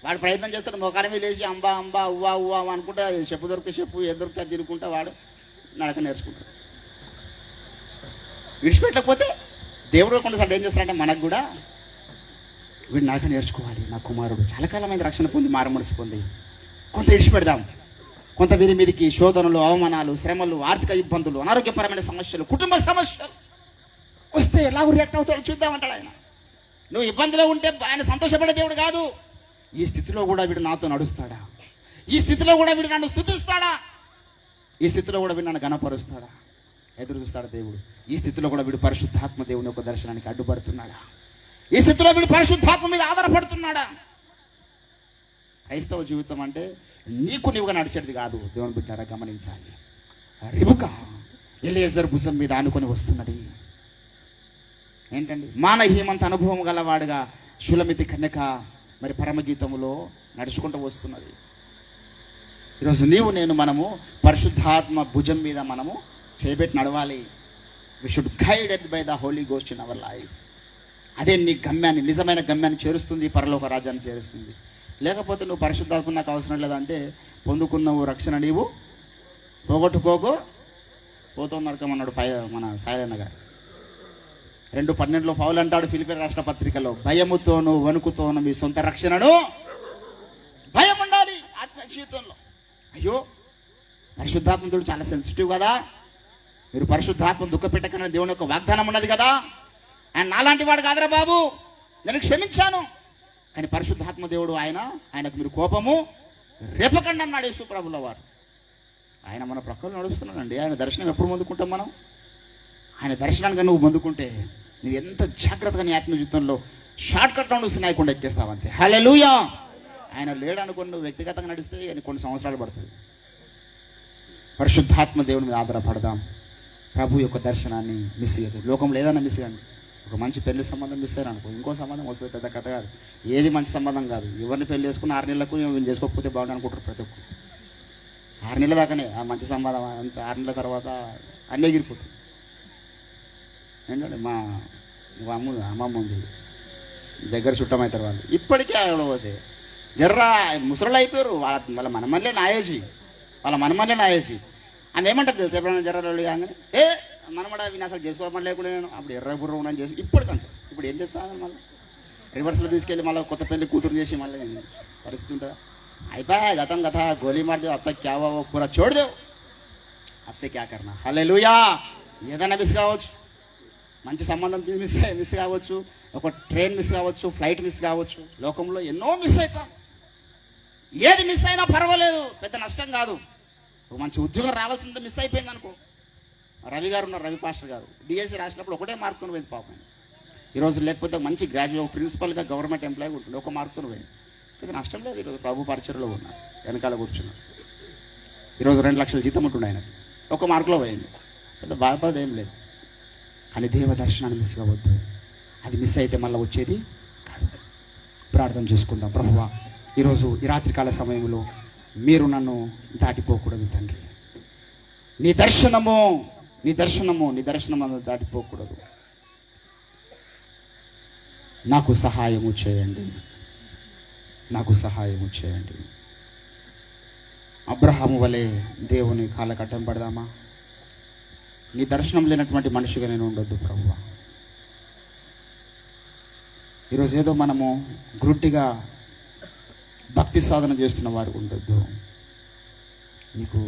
వాడు ప్రయత్నం చేస్తాడు, మొఖాల మీద లేచి అంబా అంబా ఉవ్వా ఉవ్వా అనుకుంటా, చెప్పు దొరికితే చెప్పు, ఏది దొరికితే తినుకుంటా వాడు నడక నేర్చుకుంటాడు. విడిచిపెట్టకపోతే దేవుడు కొన్నిసార్లు ఏం చేస్తాడంటే మనకు కూడా వీడు నడక నేర్చుకోవాలి. నా కుమారుడు చాలా కాలమైన రక్షణ పొంది మారు మనసు పొంది కొంత విడిచిపెడదాం. కొంత వీరి మీదకి శోధనలు, అవమానాలు, శ్రమలు, ఆర్థిక ఇబ్బందులు, అనారోగ్యపరమైన సమస్యలు, కుటుంబ సమస్యలు వస్తే ఎలా రియాక్ట్ అవుతాడో చూద్దామంటాడు ఆయన. నువ్వు ఇబ్బందిలో ఉంటే ఆయన సంతోషపడే దేవుడు కాదు. ఈ స్థితిలో కూడా వీడు నాతో నడుస్తాడా? ఈ స్థితిలో కూడా వీడు నన్ను స్తుతిస్తాడా? ఈ స్థితిలో కూడా వీడు నన్ను గణపరుస్తాడా? ఎదురు చూస్తాడు దేవుడు. ఈ స్థితిలో కూడా వీడు పరిశుద్ధాత్మ దేవుని యొక్క దర్శనానికి అడ్డుపడుతున్నాడా? ఈ స్థితిలో వీడు పరిశుద్ధాత్మ మీద ఆధారపడుతున్నాడా? క్రైస్తవ జీవితం అంటే నీకు నీవుగా నడిచేది కాదు. దేవుని బిడ్డారా గమనించాలి. రిబుకా ఎలియెజర్ భుజం మీద ఆనుకొని వస్తున్నది. ఏంటండి, మానహీమంత అనుభవం గలవాడుగా షులమితి కన్యక మరి పరమగీతములో నడుచుకుంటూ వస్తున్నది. ఈరోజు నీవు నేను మనము పరిశుద్ధాత్మ భుజం మీద మనము చేయబెట్టి నడవాలి. We should guided by the Holy Ghost in our life. అదే నీ గమ్యాన్ని, నిజమైన గమ్యాన్ని చేరుస్తుంది, పరలోక రాజ్యాన్ని చేరుస్తుంది. లేకపోతే నువ్వు పరిశుద్ధాత్మ నాకు అవసరం లేదంటే పొందుకున్నావు రక్షణ నీవు పోగొట్టుకోకు పోతున్నాడు మన సాయన్న గారు 2:12 పౌలు అంటాడు ఫిలిప్పీయుల రాష్ట్ర పత్రికలో, భయముతోను వణుకుతోను మీ సొంత రక్షణను, భయం ఉండాలి ఆత్మ జీవితంలో. అయ్యో పరిశుద్ధాత్మతుడు చాలా సెన్సిటివ్ కదా, మీరు పరిశుద్ధాత్మ దుఃఖ పెట్టకనే దేవుని యొక్క వాగ్దానం ఉన్నది కదా, ఆయన నాలాంటి వాడు కాదురా బాబు, నేను క్షమించాను. కానీ పరిశుద్ధాత్మ దేవుడు ఆయనకు మీరు కోపము రేపకండి అన్నాడు యేసు ప్రభుల వారు. ఆయన మన ప్రక్కలో నడుస్తున్నాడండి. ఆయన దర్శనం ఎప్పుడు పొందుకుంటాం మనం? ఆయన దర్శనానికి నువ్వు పొందుకుంటే నువ్వు ఎంత జాగ్రత్తగా నీ ఆత్మ జీవితంలో షార్ట్ కట్ నడుస్తూ నాయకుండా ఎక్కేస్తావంతే. హల్లెలూయా. ఆయన లేడు అనుకుని నువ్వు వ్యక్తిగతంగా నడిస్తే ఆయన కొన్ని సంవత్సరాలు పడుతుంది. పరిశుద్ధాత్మ దేవుని మీద ఆధారపడదాం. ప్రభు యొక్క దర్శనాన్ని మిస్ చేయదు. లోకంలో ఏదైనా మిస్ కానీ, ఒక మంచి పెళ్లి సంబంధం మిస్ అయ్యారు అనుకో, ఇంకో సంబంధం వస్తుంది, పెద్ద కథ కాదు. ఏది మంచి సంబంధం కాదు. ఎవరిని పెళ్లి చేసుకుని 6 నెలలకు వీళ్ళు చేసుకోకపోతే బాగుంది అనుకుంటారు ప్రతి ఒక్కరు. 6 నెలల దాకానే ఆ మంచి సంబంధం, అంత 6 నెలల తర్వాత అన్నీ ఎగిరిపోతుంది. ఏంటంటే మా అమ్మమ్మ ఉంది దగ్గర చుట్టమవుతారు వాళ్ళు, ఇప్పటికే పోతే జర్రా ముసలు అయిపోయారు. వాళ్ళ మనమల్లే నాయేజీ, వాళ్ళ మనమల్లే నాయేజీ. ఆమె ఏమంటారు తెలుసు, ఎప్పుడైనా జర్రాలు కాగానే మనమడ విని అసలు చేసుకోవడం లేకుండా నేను అప్పుడు ఎర్ర బుర్ర ఉన్నాను చేసి ఇప్పటికంటే ఇప్పుడు ఏం చేస్తాను, మళ్ళీ రివర్స్లో తీసుకెళ్ళి మళ్ళీ కొత్త పెళ్లి కూతురు చేసి మళ్ళీ పరిస్థితి ఉంటుందా? అయిపోయా గతం కథ గోలీ మారదేవు అత్త క్యావో పూరా చూడదేవు అప్సే క్యా కర్నా. హల్లెలూయా. ఏదైనా మిస్ కావచ్చు, మంచి సంబంధం మిస్ కావచ్చు, ఒక ట్రైన్ మిస్ కావచ్చు, ఫ్లైట్ మిస్ కావచ్చు. లోకంలో ఎన్నో మిస్ అవుతాం. ఏది మిస్ అయినా పర్వాలేదు, పెద్ద నష్టం కాదు. ఒక మంచి ఉద్యోగం రావాల్సిందే మిస్ అయిపోయింది అనుకో. రవి గారు ఉన్నారు, రవి పాస్టర్ గారు డిఎస్సి రాసినప్పుడు ఒకటే మార్కును పోయింది పాపం. ఈరోజు లేకపోతే మంచి గ్రాడ్యుయేట్ ప్రిన్సిపల్గా గవర్నమెంట్ ఎంప్లాయీ ఉంటుంది, ఒక మార్కును పోయింది. పెద్ద నష్టం లేదు. ఈరోజు ప్రభు పరిచయలో ఉన్నారు, వెనకాల కూర్చున్నారు. ఈరోజు 2 లక్షల జీతం ఉంటుండే ఆయనకి, ఒక మార్కులో పోయింది. పెద్ద బాధపడేది ఏం లేదు. కానీ దేవ దర్శనాన్ని మిస్ కావద్దు. అది మిస్ అయితే మళ్ళీ వచ్చేది కాదు. ప్రార్థన చేసుకుందాం. ప్రభువా, ఈరోజు ఈ రాత్రికాల సమయంలో మీరు నన్ను దాటిపోకూడదు తండ్రి. నీ దర్శనము దాటిపోకూడదు. నాకు సహాయము చేయండి. అబ్రహాము వలె దేవుని కాళ్ళకు అడ్డం పడదామా? నీ దర్శనం లేనటువంటి మనిషిగా నేను ఉండొద్దు ప్రభువా. ఈరోజు ఏదో మనము గ్రుడ్డిగా భక్తి సాధన చేస్తున్న వారు ఉండొద్దు. నీకు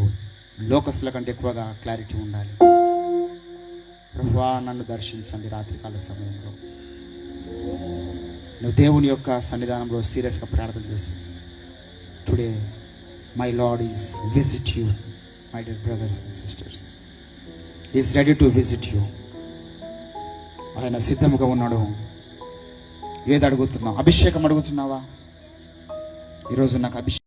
లోకస్తుల కంటే ఎక్కువగా క్లారిటీ ఉండాలి. ప్రభువా, నన్ను దర్శించండి. రాత్రికాల సమయంలో నువ్వు దేవుని యొక్క సన్నిధానంలో సీరియస్గా ప్రార్థన చేస్తుంది. Today my lord is visit you my dear brothers and sisters. Is ready to visit you. ఆయన సిద్ధముగా ఉన్నాడు. ఏది అడుగుతున్నావు? అభిషేకం అడుగుతున్నావా? ఈరోజు నాకు అభిషేకం